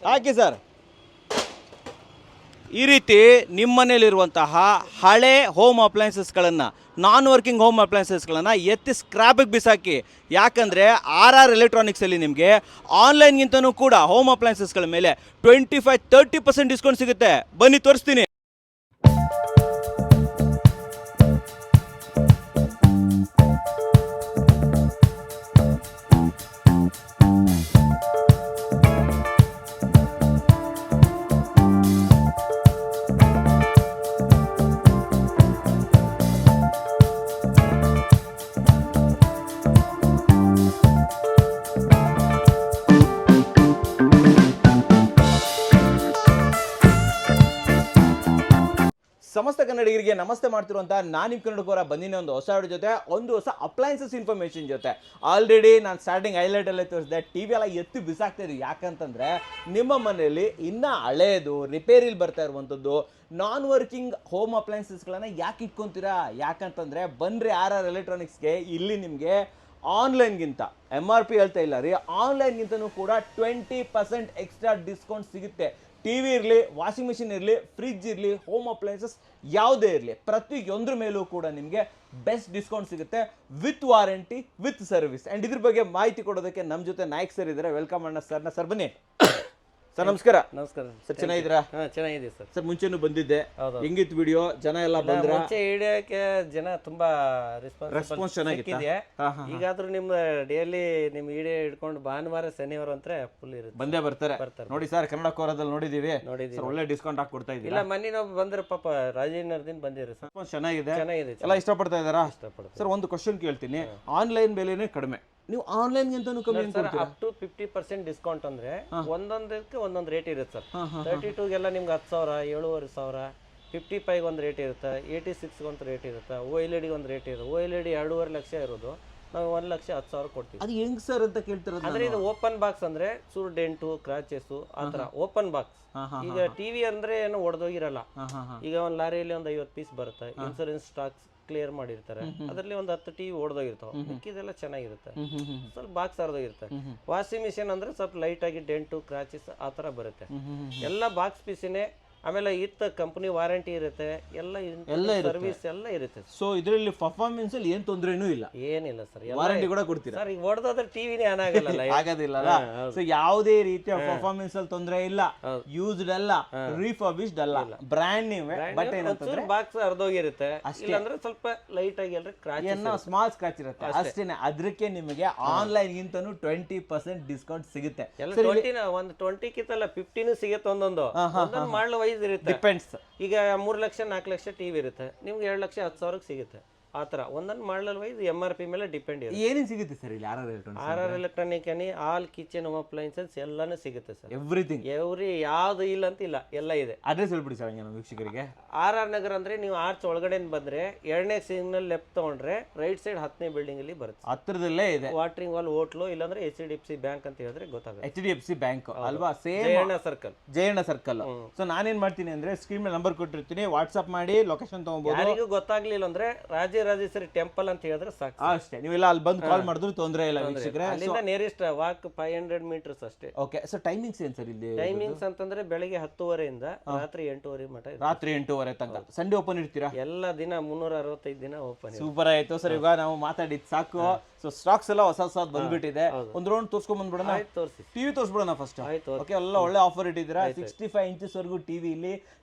ಹಾಕಿ sir. ಈ ರೀತಿ ನಿಮ್ಮ ಮನೇಲಿರುವಂತಹ ಹಳೆ ಹೋಮ್ ಅಪ್ಲಯನ್ಸಸ್ಗಳನ್ನು, ನಾನ್ ವರ್ಕಿಂಗ್ ಹೋಮ್ ಅಪ್ಲಯನ್ಸಸ್ಗಳನ್ನು ಎತ್ತಿ ಸ್ಕ್ರಾಪಿಗೆ ಬಿಸಾಕಿ. ಯಾಕಂದರೆ RR ಎಲೆಕ್ಟ್ರಾನಿಕ್ಸಲ್ಲಿ ನಿಮಗೆ ಆನ್ಲೈನ್ಗಿಂತನೂ ಕೂಡ ಹೋಮ್ ಅಪ್ಲಯನ್ಸಸ್ಗಳ ಮೇಲೆ 25-30% ಡಿಸ್ಕೌಂಟ್ ಸಿಗುತ್ತೆ. ಬನ್ನಿ ತೋರಿಸ್ತೀನಿ. ಸಮಸ್ತ ಕನ್ನಡಿಗರಿಗೆ ನಮಸ್ತೆ ಮಾಡ್ತಿರುವಂಥ ನಾನು ನಿಮ್ಮ ಕನ್ನಡಕೋರ ಬಂದಿನ ಒಂದು ಹೊಸ ವಿಡಿಯೋ ಜೊತೆ, ಒಂದು ಹೊಸ ಅಪ್ಲಯನ್ಸಸ್ ಇನ್ಫಾರ್ಮೇಷನ್ ಜೊತೆ. ಆಲ್ರೆಡಿ ನಾನು ಸ್ಟಾರ್ಟಿಂಗ್ ಹೈಲೈಟಲ್ಲೇ ತೋರಿಸಿದೆ, ಟಿ ವಿ ಎಲ್ಲ ಎತ್ತು ಬಿಸಾಕ್ತಾ ಇದ್ದೀವಿ. ಯಾಕಂತಂದರೆ ನಿಮ್ಮ ಮನೆಯಲ್ಲಿ ಇನ್ನೂ ಹಳೆಯದು ರಿಪೇರಿಲಿ ಬರ್ತಾ ಇರುವಂಥದ್ದು ನಾನ್ ವರ್ಕಿಂಗ್ ಹೋಮ್ ಅಪ್ಲಯನ್ಸಸ್ಗಳನ್ನು ಯಾಕೆ ಇಟ್ಕೊತೀರಾ? ಯಾಕಂತಂದರೆ ಬನ್ನಿರಿ RR ಎಲೆಕ್ಟ್ರಾನಿಕ್ಸ್ಗೆ. ಇಲ್ಲಿ ನಿಮಗೆ ಆನ್ಲೈನ್ಗಿಂತ MRP ಹೇಳ್ತಾ ಇಲ್ಲ ರೀ, ಆನ್ಲೈನ್ಗಿಂತನೂ ಕೂಡ 20% ಎಕ್ಸ್ಟ್ರಾ ಡಿಸ್ಕೌಂಟ್ ಸಿಗುತ್ತೆ. ಟಿ ವಿ ಇರಲಿ, ವಾಷಿಂಗ್ ಮಿಷಿನ್ ಇರಲಿ, ಫ್ರಿಜ್ ಇರಲಿ, ಹೋಮ್ ಅಪ್ಲಯನ್ಸಸ್ ಯಾವುದೇ ಇರಲಿ, ಪ್ರತಿಯೊಂದ್ರ ಮೇಲೂ ಕೂಡ ನಿಮಗೆ ಬೆಸ್ಟ್ ಡಿಸ್ಕೌಂಟ್ ಸಿಗುತ್ತೆ, with warranty, with service. And ಇದ್ರ ಬಗ್ಗೆ ಮಾಹಿತಿ ಕೊಡೋದಕ್ಕೆ ನಮ್ಮ ಜೊತೆ ನಾಯಕ್ ಸರ್ ಇದ್ದಾರೆ. ವೆಲ್ಕಮ್ ಅಣ್ಣ ಸರ್ನ. ಸರ್ ಬನ್ನಿ ಸರ್. ನಮಸ್ಕಾರ. ನಮಸ್ಕಾರ ಸರ್, ಚೆನ್ನಾಗಿದ್ದೀರಾ? ಚೆನ್ನಾಗಿದೆ ಸರ್. ಸರ್ ಮುಂಚೆನೂ ಬಂದಿದ್ದೆ, ಹೆಂಗಿತ್ತು ವಿಡಿಯೋ? ಜನ ಎಲ್ಲ ಬಂದ್ರ? ಮುಂಚೆ ವಿಡಿಯೋಕ್ಕೆ ಜನ ತುಂಬಾ ರೆಸ್ಪಾನ್ಸ್ ಚೆನ್ನಾಗಿದೆ. ಈಗಾದ್ರೂ ನಿಮ್ಮ ಡೈಲಿ ನಿಮ್ ವಿಡಿಯೋ ಹಿಡ್ಕೊಂಡು ಭಾನುವಾರ ಶನಿವಾರ ಅಂತ ಫುಲ್ ಇರುತ್ತೆ, ಬಂದೇ ಬರ್ತಾರೆ. ನೋಡಿ ಸರ್, ಕನ್ನಡ ಕೋರದಲ್ಲಿ ನೋಡಿದೀವಿ, ಒಳ್ಳೆ ಡಿಸ್ಕೌಂಟ್ ಹಾಕಿ ಕೊಡ್ತಾ ಇದ್ದೀವಿ. ಇಲ್ಲ ಮೊನ್ನೆ ನಾವು ಬಂದ್ರೆ ಪಾಪ ರಾಜೇಂದ್ರದಿಂದ ಬಂದಿರಿ ಸರ್. ಚೆನ್ನಾಗಿದೆ, ಚೆನ್ನಾಗಿದೆ, ಎಲ್ಲ ಇಷ್ಟಪಡ್ತಾ ಇದ್ದಾರಾ? ಸರ್ ಒಂದು ಕ್ವಶನ್ ಕೇಳ್ತೀನಿ. ಆನ್ಲೈನ್ ಬೆಲೆನೇ ಕಡಿಮೆ, ನೀವು ಆನ್ಲೈನ್ ಗಿಂತನೂ ಕಮ್ಮಿ ಅಪ್ ಟು 50% ಡಿಸ್ಕೌಂಟ್ ಅಂದ್ರೆ ಒಂದೊಂದಕ್ಕೆ ಒಂದೊಂದು ರೇಟ್ ಇರುತ್ತೆ ಸರ್. 32ಗೆಲ್ಲ ನಿಮ್ಗೆ 10,000, 7,500. 55 ಒಂದು ರೇಟ್ ಇರುತ್ತೆ, 86 ಒಂದು ರೇಟ್ ಇರುತ್ತೆ, OLED ಒಂದು ರೇಟ್ ಇರುತ್ತೆ. OLED 2.5 ಲಕ್ಷ ಇರೋದು ನಾವು 1,10,000 ಕೊಡ್ತೀವಿ. ಅದು ಹೆಂಗ್ ಸರ್ ಅಂತ ಕೇಳ್ತಾರೆ. ಅಂದ್ರೆ ಇದು ಓಪನ್ ಬಾಕ್ಸ್ ಅಂದ್ರೆ ಚೂರು ಡೆಂಟು, ಕ್ರಾಚಸ್ ಆ ತರ ಓಪನ್ ಬಾಕ್ಸ್. ಈಗ ಟಿವಿ ಅಂದ್ರೆ ಏನು ಒಡೆದೋಗಿರಲ್ಲ. ಈಗ ಒಂದು ಲಾರಿಯಲ್ಲಿ ಒಂದು 50 ಪೀಸ್ ಬರುತ್ತೆ, ಇನ್ಸೂರೆನ್ಸ್ ಸ್ಟಾಕ್ಸ್ ಕ್ಲಿಯರ್ ಮಾಡಿರ್ತಾರೆ, ಅದರಲ್ಲಿ ಒಂದು 10 ಟಿವಿ ಓಡೋಗಿರ್ತಾವೆ, ಮಿಕ್ಕಿದೆಲ್ಲ ಚೆನ್ನಾಗಿರುತ್ತೆ. ಸ್ವಲ್ಪ ಬಾಕ್ಸ್ ಹರಿದೋಗಿರುತ್ತೆ. ವಾಷಿಂಗ್ ಮಿಷಿನ್ ಅಂದ್ರೆ ಸ್ವಲ್ಪ ಲೈಟ್ ಆಗಿ ಡೆಂಟು, ಕ್ರಾಚಸ್ ಆ ತರ ಬರುತ್ತೆ. ಎಲ್ಲ ಬಾಕ್ಸ್ ಪೀಸಿನೇ. ಆಮೇಲೆ ಇತ್ತ ಕಂಪನಿ ವಾರಂಟಿ ಇರುತ್ತೆ, ಎಲ್ಲ ಸರ್ವಿಸ್ ಎಲ್ಲ ಇರುತ್ತೆ. ಸೊ ಇದರಲ್ಲಿ ಪರ್ಫಾರ್ಮೆನ್ಸ್ ಅಲ್ಲಿ ಏನ್ ತೊಂದರೆನೂ ಇಲ್ಲ, ಏನಿಲ್ಲ ಸರ್. ವಾರಂಟಿ ಕೂಡ ಕೊಡ್ತೀರಾ ಸರ್? ಈಗ ಹೊಡೆದಾದ್ರೆ ಟಿವಿನೇ ಆನ್ ಆಗಲ್ಲ, ಆಗೋದಿಲ್ಲ. ಸೊ ಯಾವುದೇ ರೀತಿಯ ಪರ್ಫಾರ್ಮೆನ್ಸ್ ಅಲ್ಲಿ ತೊಂದರೆ ಇಲ್ಲ, ಯೂಸ್ಡ್ ಅಲ್ಲ, ರಿಫರ್ಬಿಶ್ಡ್ ಅಲ್ಲ, ಬ್ರ್ಯಾಂಡ್ ನ್ಯೂ. ಬಟ್ ಏನಂತಂದ್ರೆ ಬಾಕ್ಸ್ ಹರಿದೋಗಿರುತ್ತೆ, ಇಲ್ಲಾಂದ್ರೆ ಸ್ವಲ್ಪ ಲೈಟ್ ಆಗಿ ಎಲ್ಲ ಕ್ರಾಚ್, ಸ್ಮಾಲ್ ಸ್ಕ್ರಾಚ್ ಇರುತ್ತೆ ಅಷ್ಟೇನೆ. ಅದಕ್ಕೆ ನಿಮಗೆ ಆನ್ಲೈನ್ ಗಿಂತನೂ 20% ಡಿಸ್ಕೌಂಟ್ ಸಿಗುತ್ತೆ. ಒಂದು 20 ಕಿತ್ತಲ್ಲ 15 ಸಿಗುತ್ತೆ. ಒಂದೊಂದು ಮಾಡಲು ಡಿಪೆಂಡ್ಸ್. ಈಗ 3 ಲಕ್ಷ 4 ಲಕ್ಷ ಟಿವಿ ಇರುತ್ತೆ, ನಿಮ್ಗೆ 2,10,000 ಸಿಗುತ್ತೆ. ಆ ತರ ಒಂದೊಂದು ಮಾಡಲ್ ವೈಸ್ MRP ಮೇಲೆ ಡಿಪೆಂಡ್ ಇರುತ್ತೆ. ಏನೇನು ಸಿಗುತ್ತೆ ಸರ್ ಇಲ್ಲಿ RR ಎಲೆಕ್ಟ್ರಾನಿಕ್ ಅನಿ ಆಲ್ ಕಿಚನ್ ಹೋಮ್ ಅಪ್ಲಯನ್ಸಸ್ ಎಲ್ಲಾನು ಸಿಗುತ್ತೆ ಸರ್. ಎವ್ರಿಥಿಂಗ್, ಯಾವ್ದು ಇಲ್ಲ ಅಂತ ಇಲ್ಲ, ಎಲ್ಲ ಇದೆ. ಅಡ್ರೆಸ್ ಹೇಳ್ಬಿಡಿ ಸರ್ ನಮ್ಮ ವೀಕ್ಷಕರಿಗೆ. RR ನಗರ ಅಂದ್ರೆ ನೀವು ಆರ್ಚ್ ಒಳಗಡೆ ಬಂದ್ರೆ 2ನೇ ಸಿಗ್ನಲ್ ಲೆಫ್ಟ್ ತಗೊಂಡ್ರೆ ರೈಟ್ ಸೈಡ್ 10ನೇ ಬಿಲ್ಡಿಂಗ್ ಅಲ್ಲಿ ಬರುತ್ತೆ, ಹತ್ರದಲ್ಲೇ ಇದೆ. ವಾಟರಿಂಗ್ ವಾಲ್ ಹೋಟ್ಲು, ಇಲ್ಲಾಂದ್ರೆ HDFC ಬ್ಯಾಂಕ್ ಅಂತ ಹೇಳಿದ್ರೆ ಗೊತ್ತಾಗುತ್ತೆ. HDFC ಬ್ಯಾಂಕ್ ಅಲ್ವಾ? Same Jayanna circle. ಸೊ ನಾನೇನ್ ಮಾಡ್ತೀನಿ ಅಂದ್ರೆ ಸ್ಕ್ರೀನ್ ಮೇಲೆ ನಂಬರ್ ಕೊಟ್ಟಿರ್ತೀನಿ, ವಾಟ್ಸ್ಆಪ್ ಮಾಡಿ ಲೊಕೇಶನ್ ತಗೋಬಹುದು. ಯಾರಿಗೂ ಗೊತ್ತಾಗ್ಲಿಲ್ಲ ಅಂದ್ರೆ ರಾಜೇಶ್ವರಿ ಟೆಂಪಲ್ ಅಂತ ಹೇಳಿದ್ರೆ ಸಾಕು ಅಷ್ಟೇ. ನೀವೆಲ್ಲ ಅಲ್ಲಿ ಬಂದು ಕಾಲ್ ಮಾಡಿದ್ರು ತೊಂದರೆ ಇಲ್ಲ ವೀಕ್ಷಕರೇ. ಅಲ್ಲಿಂದ ನಿಯರೆಸ್ಟ್ ವಾಕ್ 500 ಮೀಟರ್ಸ್ ಅಷ್ಟೇ. ಓಕೆ ಸರ್, ಟೈಮಿಂಗ್ಸ್ ಏನ್ ಸರ್ ಇಲ್ಲಿ? ಟೈಮಿಂಗ್ಸ್ ಅಂತಂದ್ರೆ ಬೆಳಿಗ್ಗೆ 10:30 ರಾತ್ರಿ 8:30 ಮಟ. ರಾತ್ರಿ 8:30 ತನಕ. ಸಂಡೇ ಓಪನ್ ಇರ್ತೀರಾ? ಎಲ್ಲ ದಿನ 365 ದಿನ ಓಪನ್. ಸೂಪರ್ ಆಯ್ತು ಸರ್. ಈಗ ನಾವು ಮಾತಾಡಿದ್ ಸಾಕು. ಸೊ ಸ್ಟಾಕ್ಸ್ ಎಲ್ಲ ಹೊಸ ಬಂದ್ಬಿಟ್ಟಿದೆ. ಒಂದ್ ರೌಂಡ್ ತೋರ್ಸ್ಕೊಂಡ್ ಬಂದ್ಬಿಡೋಣ. ತೋರಿಸಿ, ಟಿವಿ ತೋರಿಸ್ಬಿಡೋಣ ಫಸ್ಟ್. ಓಕೆ, ಎಲ್ಲ ಒಳ್ಳೆ ಆಫರ್ ಇಟ್ಟಿದ್ದೀರಾ. 65 ಇಂಚಸ್ ವರೆಗೂ ಟಿವಿ ಇಲ್ಲಿ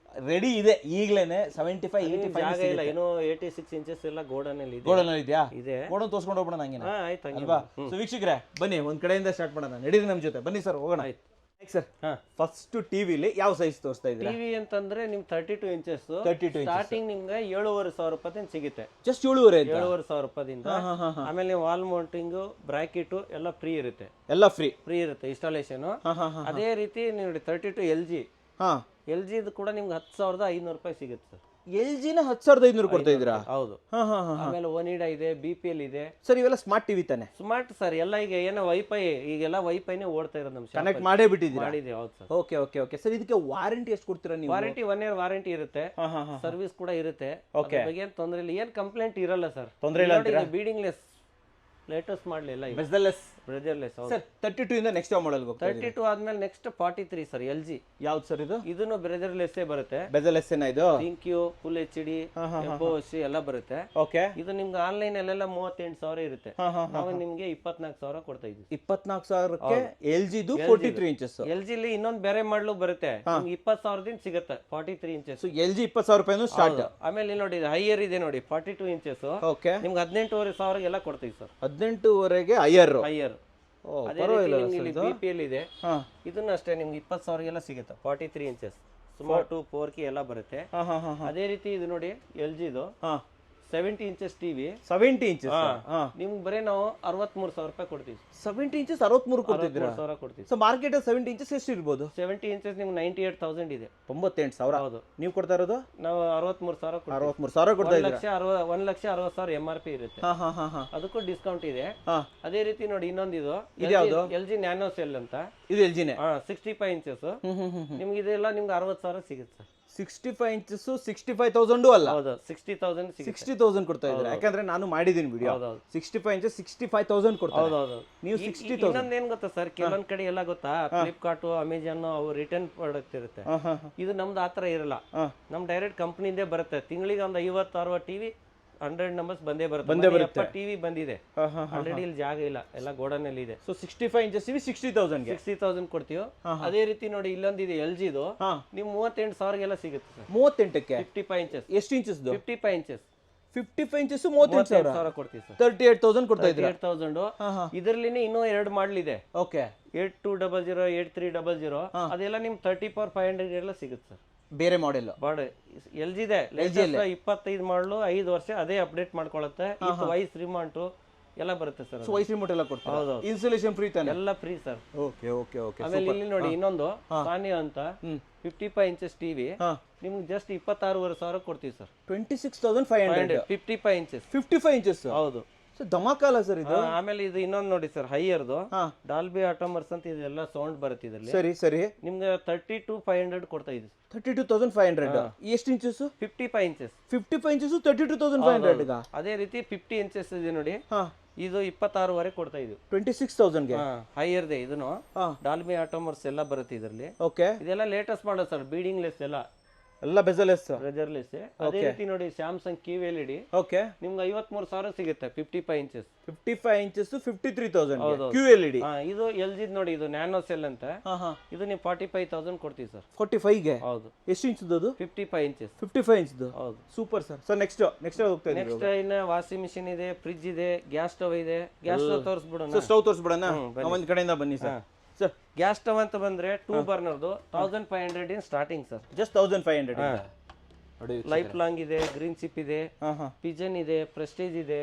ರೆಡಿ ಇದೆ ಈಗಲೇನೆ. 75, 85 ಇಲ್ಲ, ಇನ್ನು 86 ಇಂಚಸ್ ಎಲ್ಲ ಗೋಡನ್ ಅಲ್ಲಿ ಇದೆಯಾ? ಗೋಡನ್ ತೋರ್ಸ್ಕೊಂಡು ಹೋಗೋಣ ಹಂಗೆ ಅಲ್ವಾ? ಸೊ ವೀಕ್ಷಕರೇ ಬನ್ನಿ, ಒಂದ್ ಕಡೆಯಿಂದ ಸ್ಟಾರ್ಟ್ ಮಾಡೋಣ. ನಡೀರಿ ನಮ್ಮ ಜೊತೆ, ಬನ್ನಿ ಸರ್ ಹೋಗೋಣ. ಸರ್ ಫಸ್ಟ್ ಟಿವಿಲಿ ಯಾವ ಸೈಜ್ ತೋರಿಸ್ತಾ ಇದ್ದೀರಾ? ಟಿವಿ ಅಂತಂದ್ರೆ ನಿಮ್ 32 ಇಂಚಸ್ ಸ್ಟಾರ್ಟಿಂಗ್ ನಿಮ್ಗೆ 7,500 ರೂಪಾಯಿ ಸಿಗುತ್ತೆ. ಜಸ್ಟ್ 7,500 ರೂಪಾಯಿಂದ. ಆಮೇಲೆ ನೀವು ವಾಲ್ ಮೌಂಟಿಂಗ್, ಬ್ರಾಕೆಟ್ ಎಲ್ಲ ಫ್ರೀ ಇರುತ್ತೆ. ಎಲ್ಲ ಫ್ರೀ ಇರುತ್ತೆ ಇನ್ಸ್ಟಾಲೇಷನ್. ಅದೇ ರೀತಿ ನೋಡಿ 32 LG ಕೂಡ ನಿಮ್ಗೆ 10,500 ರೂಪಾಯಿ ಸಿಗುತ್ತೆ ಸರ್. LGನ 10,500 ಕೊಡ್ತಾ ಇದ್ದೀರಾ? ಹೌದು. ಆಮೇಲೆ ಒನಿಡಾ ಇದೆ, BPL ಇದೆ ಸರ್. ಇವೆಲ್ಲ ಸ್ಮಾರ್ಟ್ ಟಿವಿ ತಾನೆ? Smart sir. ಎಲ್ಲ ಈಗ ಏನೋ ವೈಫೈ, ಈಗೆಲ್ಲ ವೈಫೈನೇ ಓಡ್ತಾ ಇರೋದು ನಮ್ಮ ಕನೆಕ್ಟ್ ಮಾಡೇ ಬಿಟ್ಟಿದ್ದೀರಾ? ಮಾಡಿದೆ. ಹೌದು ಸರ್. ಓಕೆ ಸರ್, ಇದಕ್ಕೆ ವಾರಂಟಿ ಎಷ್ಟು ಕೊಡ್ತೀರಾ ನೀವು? ವಾರಂಟಿ 1 ಇಯರ್ ವಾರಂಟಿ ಇರುತ್ತೆ, ಸರ್ವಿಸ್ ಕೂಡ ಇರುತ್ತೆ. ಏನ್ ತೊಂದರೆ ಇಲ್ಲ, ಏನ್ ಕಂಪ್ಲೇಂಟ್ ಇರಲ್ಲ ಸರ್. ತೊಂದರೆ ಇಲ್ಲ. ಬೀಡಿಂಗ್ ಲೆಸ್ ಲೇಟೆಸ್ಟ್ ಮಾಡಲಿಲ್ಲ, ಪ್ರೆಜರ್ಲೆಸ್. ಸರ್ 32 ಇಂದ ನೆಕ್ಸ್ಟ್ ಯಾವ ಮಾಡೆಲ್ ಹೋಗ್ತಾ 32 ಆದ್ಮೇಲೆ ನೆಕ್ಸ್ಟ್ 43 ಸರ್, ಎಲ್ ಜಿ. ಯಾವ್ದು ಸರ್ ಇದು? ಇದನ್ನು ಪ್ರೆಜರ್ಲೆಸ್ ಬರುತ್ತೆ. ಬೆಜಲ್ ಎಸ್ ಇದು thank you, full H D, FOC ಎಲ್ಲ ಬರುತ್ತೆ. ಓಕೆ. ಇದು ನಿಮ್ಗೆ ಆನ್ಲೈನ್ ಅಲ್ಲೆಲ್ಲ 38,000 ಇರುತ್ತೆ. ನಾವು ನಿಮ್ಗೆ 24,000 ಕೊಡ್ತಾ ಇದ್ವಿ. 24,000ಕ್ಕೆ L G 43 inches. L G ಇಲ್ಲಿ ಇನ್ನೊಂದು ಬೇರೆ ಮಾಡಲು ಬರುತ್ತೆ, 20,000ದಿಂದ ಸಿಗುತ್ತೆ 43 ಇಂಚಸ್. ಎಲ್ ಜಿ 20,000 ರೂಪಾಯಿನೂ ಸ್ಟಾರ್ಟ್. ಆಮೇಲೆ ನೋಡಿ ಹೈಯರ್ ಇದೆ ನೋಡಿ 42 ಇಂಚಸ್. ಓಕೆ. ನಿಮ್ಗೆ 18,500 ಎಲ್ಲ ಕೊಡ್ತೀವಿ ಸರ್. 18,500ಗೆ ಹೈಯರ್. ಅದೇ ರೀತಿ ನಿಮ್ಗೆ ಇಲ್ಲಿ BPL ಇದೆ, ಇದನ್ನ ಅಷ್ಟೇ ನಿಮ್ಗೆ 20,000 ಎಲ್ಲ ಸಿಗುತ್ತೆ. 43 ಇಂಚಸ್ ಸುಮಾರು 4K ಎಲ್ಲ ಬರುತ್ತೆ. ಅದೇ ರೀತಿ ಇದು ನೋಡಿ ಎಲ್ ಜಿ ಇದು 70 ಇಂಚಸ್ ಟಿವಿ. 70 ಇಂಚಸ್ ನಿಮ್ಗೆ ಬರೀ ನಾವು 63,000 ರೂಪಾಯಿ ಕೊಡ್ತೀವಿ. 70 ಇಂಚಸ್ 63 ಕೊಡ್ತಿದ್ದೀರಾ? 63,000 ಕೊಡ್ತೀವಿ. ಸೊ ಮಾರ್ಕೆಟ್ 70 ಇಂಚಸ್ ಎಷ್ಟು ಇರ್ಬೋದು? 70 ಇಂಚಸ್ ನಿಮ್ಗೆ 98,000 ಇದೆ. 98,000. ಹೌದು. ನೀವು ಕೊಡ್ತಾ ಇರೋದು? ನಾವು 63,000 ಕೊಡ್ತೀವಿ. 63,000 ಕೊಡ್ತಾ ಇದ್ದೀರಾ? 1,60,000 MRP ಇರುತ್ತೆ. ಅದಕ್ಕೂ ಡಿಸ್ಕೌಂಟ್ ಇದೆ. ಅದೇ ರೀತಿ ನೋಡಿ ಇನ್ನೊಂದು ಇದು LG ನ್ಯಾನೋ ಸೆಲ್ ಅಂತ. ಇದು LG ನೇ 65 ಇಂಚಸ್. ನಿಮ್ಗೆ ಇದೆಲ್ಲ ನಿಮ್ಗೆ 60,000 ಸಿಗುತ್ತೆ ಸರ್. 65 ಇಂಚಸ್ 65,000 ಅಲ್ಲ. ಹೌದು, 60,000 ಕೊಡ್ತಾ ಇದ್ದಾರೆ. ಯಾಕಂದ್ರೆ ನಾನು ಮಾಡಿದೀನಿ ವಿಡಿಯೋ. 65 ಇಂಚಸ್ 65,000 ಕೊಡ್ತಾರೆ. ಹೌದು. ನೀವು 60,000. ಇನ್ನೊಂದು ಏನ್ ಗೊತ್ತಾ ಸರ್, ಕೆಲವೊಂದ್ ಕಡೆ ಎಲ್ಲ ಗೊತ್ತಾ, ಫ್ಲಿಪ್ಕಾರ್ಟ್, ಅಮೆಜಾನ್ ಅವು ರಿಟರ್ನ್ ಪ್ರಾಡಕ್ಟ್ ಇರುತ್ತೆ. ಇದು ನಮ್ದು ಆತರ ಇರಲ್ಲ. ನಮ್ ಡೈರೆಕ್ಟ್ ಕಂಪ್ನಿಂದೇ ಬರುತ್ತೆ. ತಿಂಗಳಿಗೆ ಒಂದು 50-60 ಟಿವಿ 100 ನಂಬರ್ಸ್ ಬಂದೇ ಬರುತ್ತೆ. ಟಿವಿ ಬಂದಿದೆ ಆಲ್ರೆಡಿ, ಇಲ್ಲಿ ಜಾಗ ಇಲ್ಲ, ಎಲ್ಲ ಗೋಡನಲ್ಲಿ ಇದೆ. ಸೊ 65 ಇಂಚಸ್ 60,000 ಕೊಡ್ತೀವಿ. ಅದೇ ರೀತಿ ನೋಡಿ ಇಲ್ಲೊಂದಿದೆ ಎಲ್ ಜಿ ಇದು, ನೀವು 38,000 ಎಲ್ಲ ಸಿಗುತ್ತೆ ಸರ್. 38ಕ್ಕೆ 55 ಇಂಚಸ್. ಎಷ್ಟು ಇಂಚಸ್? 55 ಇಂಚಸ್. 55 ಇಂಚಸ್ 38,000 ಕೊಡ್ತೀವಿ ಸರ್. 38,000 ಕೊಡ್ತಾ ಇದ್ದೀರಾ? 38,000. ಇದರಲ್ಲಿನೇ ಇನ್ನೂ 2 ಮಾಡಲ್ ಇದೆ. ಓಕೆ. 8200, 8300 ಅದೆಲ್ಲ ನಿಮ್ 30/500 ಎಲ್ಲ ಸಿಗುತ್ತೆ ಸರ್. ಬೇರೆ ಮಾಡೆಲ್ ಎಲ್ ಜಿ ಇದೆ. 25 ಮಾಡಲು 5 ವರ್ಷ ಅದೇ ಅಪ್ಡೇಟ್ ಮಾಡ್ಕೊಳ್ಳುತ್ತೆ. ವಾಯ್ಸ್ ರಿಮೋಟ್ ಎಲ್ಲ ಬರುತ್ತೆ ಸರ್. ವಾಯ್ಸ್ ರಿಮೋಟ್ ಎಲ್ಲ ಕೊಡ್ತಾರೆ. ಹೌದು. ಇನ್ಸ್ಟಾಲೇಷನ್ ಫ್ರೀ ತಾನೆ? ಎಲ್ಲ ಫ್ರೀ ಸರ್. ಓಕೆ. ಆಮೇಲೆ ಇಲ್ಲಿ ನೋಡಿ ಇನ್ನೊಂದು ಸಾನಿಯೋ ಅಂತ 55 ಇಂಚಸ್ ಟಿವಿ ನಿಮ್ಗೆ ಜಸ್ಟ್ 26,500 ಕೊಡ್ತೀವಿ ಸರ್. 26,500. 55 ಇಂಚಸ್. 55 ಇಂಚಸ್. ಹೌದು. ಧಮಾಕಾಲ ಸರ್ ಇದು. ಆಮೇಲೆ ಇದು ಇನ್ನೊಂದು ನೋಡಿ ಸರ್, ಹೈಯರ್ದು ಡಾಲ್ಬಿ ಆಟೋಮರ್ಸ್ ಅಂತ ಇದೆಲ್ಲ ಸೌಂಡ್ ಬರುತ್ತೆ ಇದರಲ್ಲಿ. ಸರಿ. ನಿಮ್ಗೆ 32,500 ಕೊಡ್ತಾ ಇದ್ದೀವಿ. 32,500. ಎಷ್ಟು ಇಂಚಸ್? 55 ಇಂಚಸ್. 55 ಇಂಚಸ್ 32,500. ಅದೇ ರೀತಿ 50 ಇಂಚಸ್ ಇದೆ ನೋಡಿ, ಇದು 26,500 ಕೊಡ್ತಾ ಇದ್ದೀವಿ. 26,000ಗೆ ಹೈಯರ್ ಇದೆ. ಇದನ್ನು ಡಾಲ್ಬಿ ಆಟೋಮರ್ಸ್ ಎಲ್ಲ ಬರುತ್ತೆ ಇದರಲ್ಲಿ. ಓಕೆ. ಇದೆಲ್ಲ ಲೇಟೆಸ್ಟ್ ಮಾಡೋದು ಸರ್, ಬೀಡಿಂಗ್ ಲೆಸ್ ಎಲ್ಲ ಬೆಜರ್ಲೆಸ್. ಅದೇ ರೀತಿ ನೋಡಿ ಸ್ಯಾಮ್ಸಂಗ್ QLED. ಓಕೆ. ನಿಮ್ಗೆ 53,000 ಸಿಗುತ್ತೆ. 55 ಇಂಚಸ್. 55 inches 53,000 QLED. ಇದು ಎಲ್ ಜಿ ನೋಡಿ, ಇದು ನ್ಯಾನೋ ಸೆಲ್ ಅಂತ. ಇದು ನೀವು 45,000 ಕೊಡ್ತೀವಿ ಸರ್. 45ಗೆ? ಹೌದು. ಎಷ್ಟು ಇಂಚದ್ದು ಅದು? 55 ಇಂಚಸ್. 55 ಇಂಚದ್ದು. ಹೌದು. Super sir. ಸೊ ನೆಕ್ಸ್ಟ್ ಹೋಗ್ತಾ ಇದ್ದೀವಿ. ನೆಕ್ಸ್ಟ್ ಇನ್ನ ವಾಷಿಂಗ್ ಮಿಷಿನ್ ಇದೆ, ಫ್ರಿಡ್ಜ್ ಇದೆ, ಗ್ಯಾಸ್ ಸ್ಟವ್ ಇದೆ. ಗ್ಯಾಸ್ ಸ್ಟವ್ ತೋರಿಸ್ಬಿಡೋಣ. ಸ್ಟವ್ ತೋರಿಸ್ಬಿಡೋಣ. ಒಂದ್ ಕಡೆಯಿಂದ ಬನ್ನಿ ಸರ್. ಗ್ಯಾಸ್ ಸ್ಟವ್ ಅಂತ ಬಂದ್ರೆ 2 ಬರ್ನರ್ದು 1,500 starting sir. Just 1,500. Life long ಇದೆ, ಗ್ರೀನ್ ಚಿಪ್ ಇದೆ, ಪಿಜನ್ ಇದೆ, ಪ್ರೆಸ್ಟೀಜ್ ಇದೆ.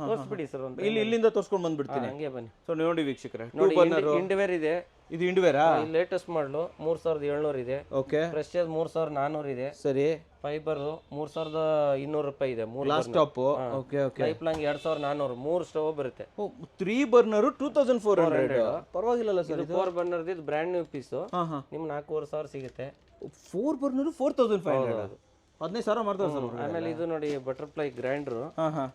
ತೋರಿಸ್ಬಿಡಿ ಸರ್. ಇಲ್ಲಿಂದ ತೋರಿಸ್ಕೊಂಡು ಬಂದ್ಬಿಡ್ತೀನಿ. ಹಂಗೆ ಬನ್ನಿ. ಸೊ ನೋಡಿ ವೀಕ್ಷಕರೇ, ಇಂಡಿವೇರ್ ಇದೆ. ಇದು ಇಂಡಿವೇರಾ? ಲೇಟೆಸ್ಟ್ ಮಾಡಲು 3,700 ಇದೆ. ಓಕೆ. ಪ್ರೆಸ್ಟೀಜ್ 3,400 ಇದೆ. ಸರಿ. ಫೈಬರ್ 3,200 ರೂಪಾಯಿ ಇದೆ. Laptop. Okay. Life long 2,400. 3 stove ಬರುತ್ತೆ. 3 ಬರ್ನರ್ 2,400. ಪರವಾಗಿಲ್ಲ ಸರ್. 4 ಬರ್ನರ್ ಇದು ಬ್ರ್ಯಾಂಡ್ ನ್ಯೂ ಪೀಸ್. ನಿಮ್ಗೆ 4,500 ಸಿಗುತ್ತೆ. 4 ಬರ್ನರ್ 4,500. 15,000 ಮಾಡ್ತಾರೆ ಸರ್. ಆಮೇಲೆ ಇದು ನೋಡಿ ಬಟರ್ಫ್ಲೈ ಗ್ರೈಂಡರ್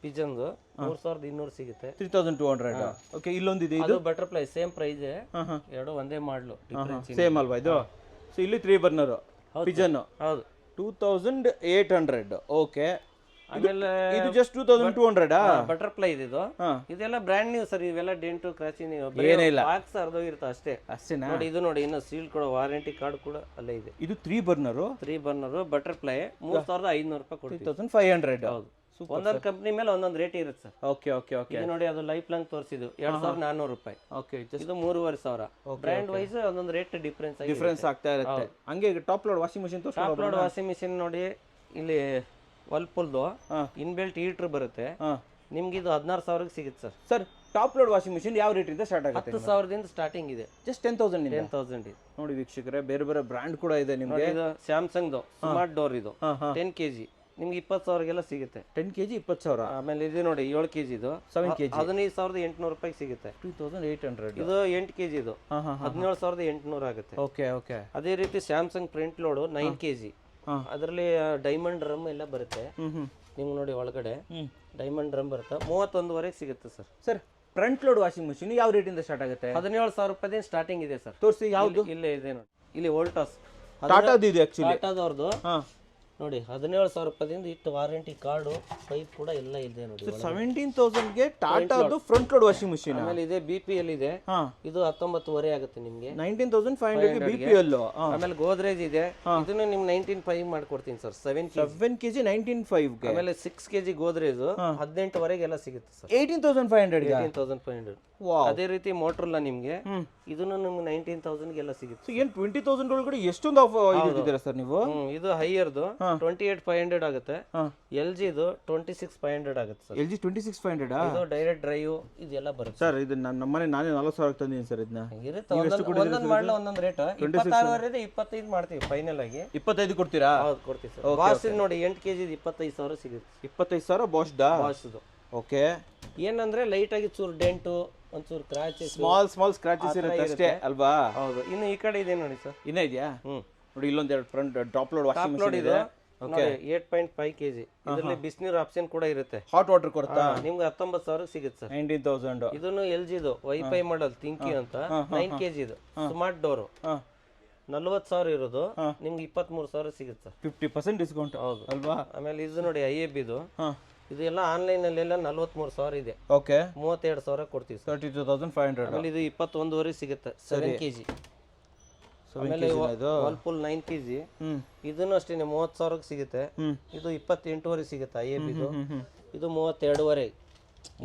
ಪಿಜನ್ 3,200 ಸಿಗುತ್ತೆ. 3,200. ಓಕೆ. ಇಲ್ಲೊಂದಿದೆ, ಇದು ಬಟರ್ಫ್ಲೈ ಸೇಮ್ ಪ್ರೈಸ್. ಎರಡು ಒಂದೇ ಮಾಡ್ಲು, ಸೇಮ್ ಅಲ್ವಾ ಇದು? ಸೊ ಇಲ್ಲಿ 3 ಬರ್ನರ್ ಪಿಜನ್. ಹೌದು. 2,800. ಓಕೆ. ಆಮೇಲೆ ಇದು ಜಸ್ಟ್ 2,200. ಬಟರ್ಫ್ಲೈ ಇದು. ಇದೆಲ್ಲ ಬ್ರ್ಯಾಂಡ್ ನ್ಯೂ ಸರ್. ಇವೆಲ್ಲ ಡೆಂಟು ಕ್ರಾಚಿಂಗ್ ಏನಿಲ್ಲ, ಬಾಕ್ಸ್ ಅರ್ಧೋಗಿರುತ್ತೆ ಅಷ್ಟೇ. ಅಷ್ಟೇನಾ? ನೋಡಿ ಇದು ನೋಡಿ, ಇನ್ನು ಸೀಲ್ ಕೊಡೋ ವಾರಂಟಿ ಕಾರ್ಡ್ ಕೂಡ ಅಲ್ಲೇ ಇದೆ. ಇದು 3 ಬರ್ನರ್ ಬಟರ್ಫ್ಲೈ 3,500 ರೂಪಾಯಿ ಕೊಡ್ತೀವಿ. 3,500. ಹೌದು. ಒಂದೊಂದು ಕಂಪ್ನಿ ಮೇಲೆ ಒಂದೊಂದು ರೇಟ್ ಇರುತ್ತೆ ಸರ್. ಓಕೆ. ಇದು ನೋಡಿ, ಅದು ಲೈಫ್ ಲಾಂಗ್ ತೋರಿಸಿದ್ದು 2,400 ರೂಪಾಯಿ. ಓಕೆ. ಇದು 3,500. ಬ್ರ್ಯಾಂಡ್ ವೈಸ್ ಒಂದೊಂದು ರೇಟ್ ಡಿಫ್ರೆನ್ಸ್ ಆಗ್ತಾ ಇರುತ್ತೆ. ಹಂಗೆ ಟಾಪ್ ಲೋಡ್ ವಾಷಿಂಗ್ ಮಿಷಿನ್ ತೋರಿಸಿ. ಟಾಪ್ ಲೋಡ್ ವಾಷಿಂಗ್ ಮಿಷಿನ್ ನೋಡಿ, ಇಲ್ಲಿ ವರ್ಲ್ಪೂಲ್ದು ಇನ್ಬಿಲ್ಟ್ ಹೀಟರ್ ಬರುತ್ತೆ. ನಿಮ್ಗೆ ಇದು 16,000 ಸಿಗುತ್ತೆ sir. Sir, top load washing machine ಯಾವ ರೇಟ್ ಇಂದ ಸ್ಟಾರ್ಟ್ ಆಗುತ್ತೆ? 10,000 ಸ್ಟಾರ್ಟಿಂಗ್ ಇದೆ. ಜಸ್ಟ್ 10,000 ನೋಡಿ ವೀಕ್ಷಕರೇ, ಬೇರೆ ಬ್ರ್ಯಾಂಡ್ ಕೂಡ ಇದೆ ನಿಮ್ಗೆ. ಇದು ಸ್ಯಾಮ್ಸಂಗ್ ಸ್ಮಾರ್ಟ್ ಡೋರ್. ಇದು 10 kg ನಿಮ್ಗೆ 20,000 ಸಿಗುತ್ತೆ. 10 kg 20,000. ಆಮೇಲೆ ಇದು ನೋಡಿ 7 kg ಇದು 7 kg 15,800 ರೂಪಾಯಿ ಸಿಗುತ್ತೆ. 2,800. ಇದು 8 kg ಇದು 17,800 ಆಗುತ್ತೆ. ಓಕೆ. ಅದೇ ರೀತಿ ಸ್ಯಾಮ್ಸಂಗ್ ಪ್ರಿಂಟ್ ಲೋಡ್ 9 kg. ಅದರಲ್ಲಿ ಡೈಮಂಡ್ ಡ್ರಮ್ ಎಲ್ಲ ಬರುತ್ತೆ. ನಿಮ್ಗೆ ನೋಡಿ ಒಳಗಡೆ ಡೈಮಂಡ್ ಡ್ರಮ್ ಬರುತ್ತೆ. 31,500 ಸಿಗುತ್ತೆ sir. Front load washing machine ಯಾವ ರೇಟಿಂದ ಸ್ಟಾರ್ಟ್ ಆಗುತ್ತೆ? 17,000 ರೂಪಾಯಿ ಸ್ಟಾರ್ಟಿಂಗ್ ಇದೆ ಸರ್. ತೋರಿಸಿ ಯಾವುದು. ಇಲ್ಲೇ ಇದೆ ನೋಡಿ, ಇಲ್ಲಿ ವೋಲ್ಟಾಸ್ ಟಾಟಾದು ಇದೆ ಆಕ್ಚುಲಿ. ಟಾಟಾದವ್ರದ್ದು ನೋಡಿ 17,000 ರೂಪಾಯಿಂದ ಇಟ್ಟು ವಾರಂಟಿ ಕಾರ್ಡು ಪೈಪ್ ಕೂಡ ಎಲ್ಲ ಇದೆ ನೋಡಿ. 17,000ಗೆ ಟಾಟಾದು ಫ್ರಂಟ್ ಲೋಡ್ ವಾಷಿಂಗ್ ಮಿಷಿನ್. ಆಮೇಲೆ ಇದೆ BPL ಇದೆ, ಇದು 19,500 ಆಗುತ್ತೆ ನಿಮಗೆ. 19,500ಗೆ BPL. ಆಮೇಲೆ ಗೋದ್ರೇಜ್ ಇದೆ, ಇದನ್ನು ನಿಮ್ಗೆ 19,500 ಮಾಡ್ಕೊಡ್ತೀನಿ ಸರ್. 7 kg 19,500ಗೆ. ಆಮೇಲೆ 6 kg ಗೋದ್ರೇಜ್ 18 ವರೆಗೆ ಎಲ್ಲ ಸಿಗುತ್ತೆ ಸರ್. 18,500ಗೆ. 18,500. ಅದೇ ರೀತಿ ಮೋಟ್ರಲ್ಲ ನಿಮ್ಗೆ ಇದನ್ನು ನಿಮ್ಗೆ 19,000ಗೆ ಎಲ್ಲ ಸಿಗುತ್ತೆ. ಏನು 20,000 ಒಳಗಡೆ ಎಷ್ಟೊಂದು ಇದ್ದೀರಾ ಸರ್ ನೀವು? ಇದು ಹೈಯರ್ದು 28,500 ಆಗುತ್ತೆ. LGದು 26,500 ಆಗುತ್ತೆ ಸರ್. LG 26,500. ಇದು ಡೈರೆಕ್ಟ್ ಡ್ರೈವ್ ಇದೆಲ್ಲ ಬರುತ್ತೆ ಸರ್. ಇದು ನಮ್ಮನೆ ನಾನೇ 40,000 ತಂದಿದ್ದೀನಿ ಸರ್. ಇದನ್ನ ಇರುತ್ತೆ ಒಂದೊಂದು ಮಾಡಲ ಒಂದೊಂದು ರೇಟ್. 26 ವರೆಗೆ 25 ಮಾಡ್ತೀವಿ ಫೈನಲ್ ಆಗಿ. 25 ಕೊಡ್ತೀರಾ? ಹೌದು ಕೊಡ್ತೀವಿ ಸರ್. ಬಾಸ್ ನೋಡಿ 8 kg 25,000 ಸಿಗುತ್ತೆ. 25,000 ಬಾಸ್ದು. ಓಕೆ. ಏನಂದ್ರೆ ಲೈಟ್ ಆಗಿ ಚೂರು ಡೆಂಟು, ಒಂಚೂರು ಕ್ರಾಚಸ್, ಸ್ಮಾಲ್ ಸ್ಕ್ರಾಚಸ್ ಇರುತ್ತೆ ಅಷ್ಟೇ ಅಲ್ವಾ? ಹೌದು. ಇನ್ನು ಈ ಕಡೆ ಇದೆ ನೋಡಿ ಸರ್. ಇನ್ನೂ ಇದೆಯಾ? ನೋಡಿ ಇಲ್ಲೊಂದು ಎರಡು front top load washing machine ಇದೆ. ಓಕೆ. 8.5 kg. ಇದರಲ್ಲಿ ಬಿಸಿನೀರು ಆಪ್ಷನ್ ಕೂಡ ಇರುತ್ತೆ. ಹಾಟ್ ವಾಟರ್ ಕೊಡ್ತಾ ನಿಮ್ಗೆ 19,000 ಸಿಗುತ್ತೆ ಸರ್. 19,000. ಇದನ್ನು LGದು ವೈಫೈ ಮಾಡಲ್ ಥಿಂಕಿ ಅಂತ 9 kg ಇದು ಸ್ಮಾರ್ಟ್ ಡೋರು 40,000 ಇರೋದು ನಿಮ್ಗೆ 23,000 ಸಿಗುತ್ತೆ ಸರ್. 50% ಡಿಸ್ಕೌಂಟ್. ಹೌದು ಅಲ್ವಾ? ಆಮೇಲೆ ಇದು ನೋಡಿ IABದು ಇದು ಎಲ್ಲ ಆನ್ಲೈನ್ ಅಲ್ಲೆಲ್ಲ 43,000 ಇದೆ. ಓಕೆ. 32,000 ಕೊಡ್ತೀವಿ ಸರ್. 32,500. ಆಮೇಲೆ ಇದು 21,500 ಸಿಗುತ್ತೆ 7 kg. ಆಮೇಲೆ ವರ್ಲ್ಪೂಲ್ 9 kg ಇದನ್ನು ಅಷ್ಟೇ 30,000 ಸಿಗುತ್ತೆ. ಇದು 28,500 ಸಿಗುತ್ತೆ IABದು. ಇದು 32,500.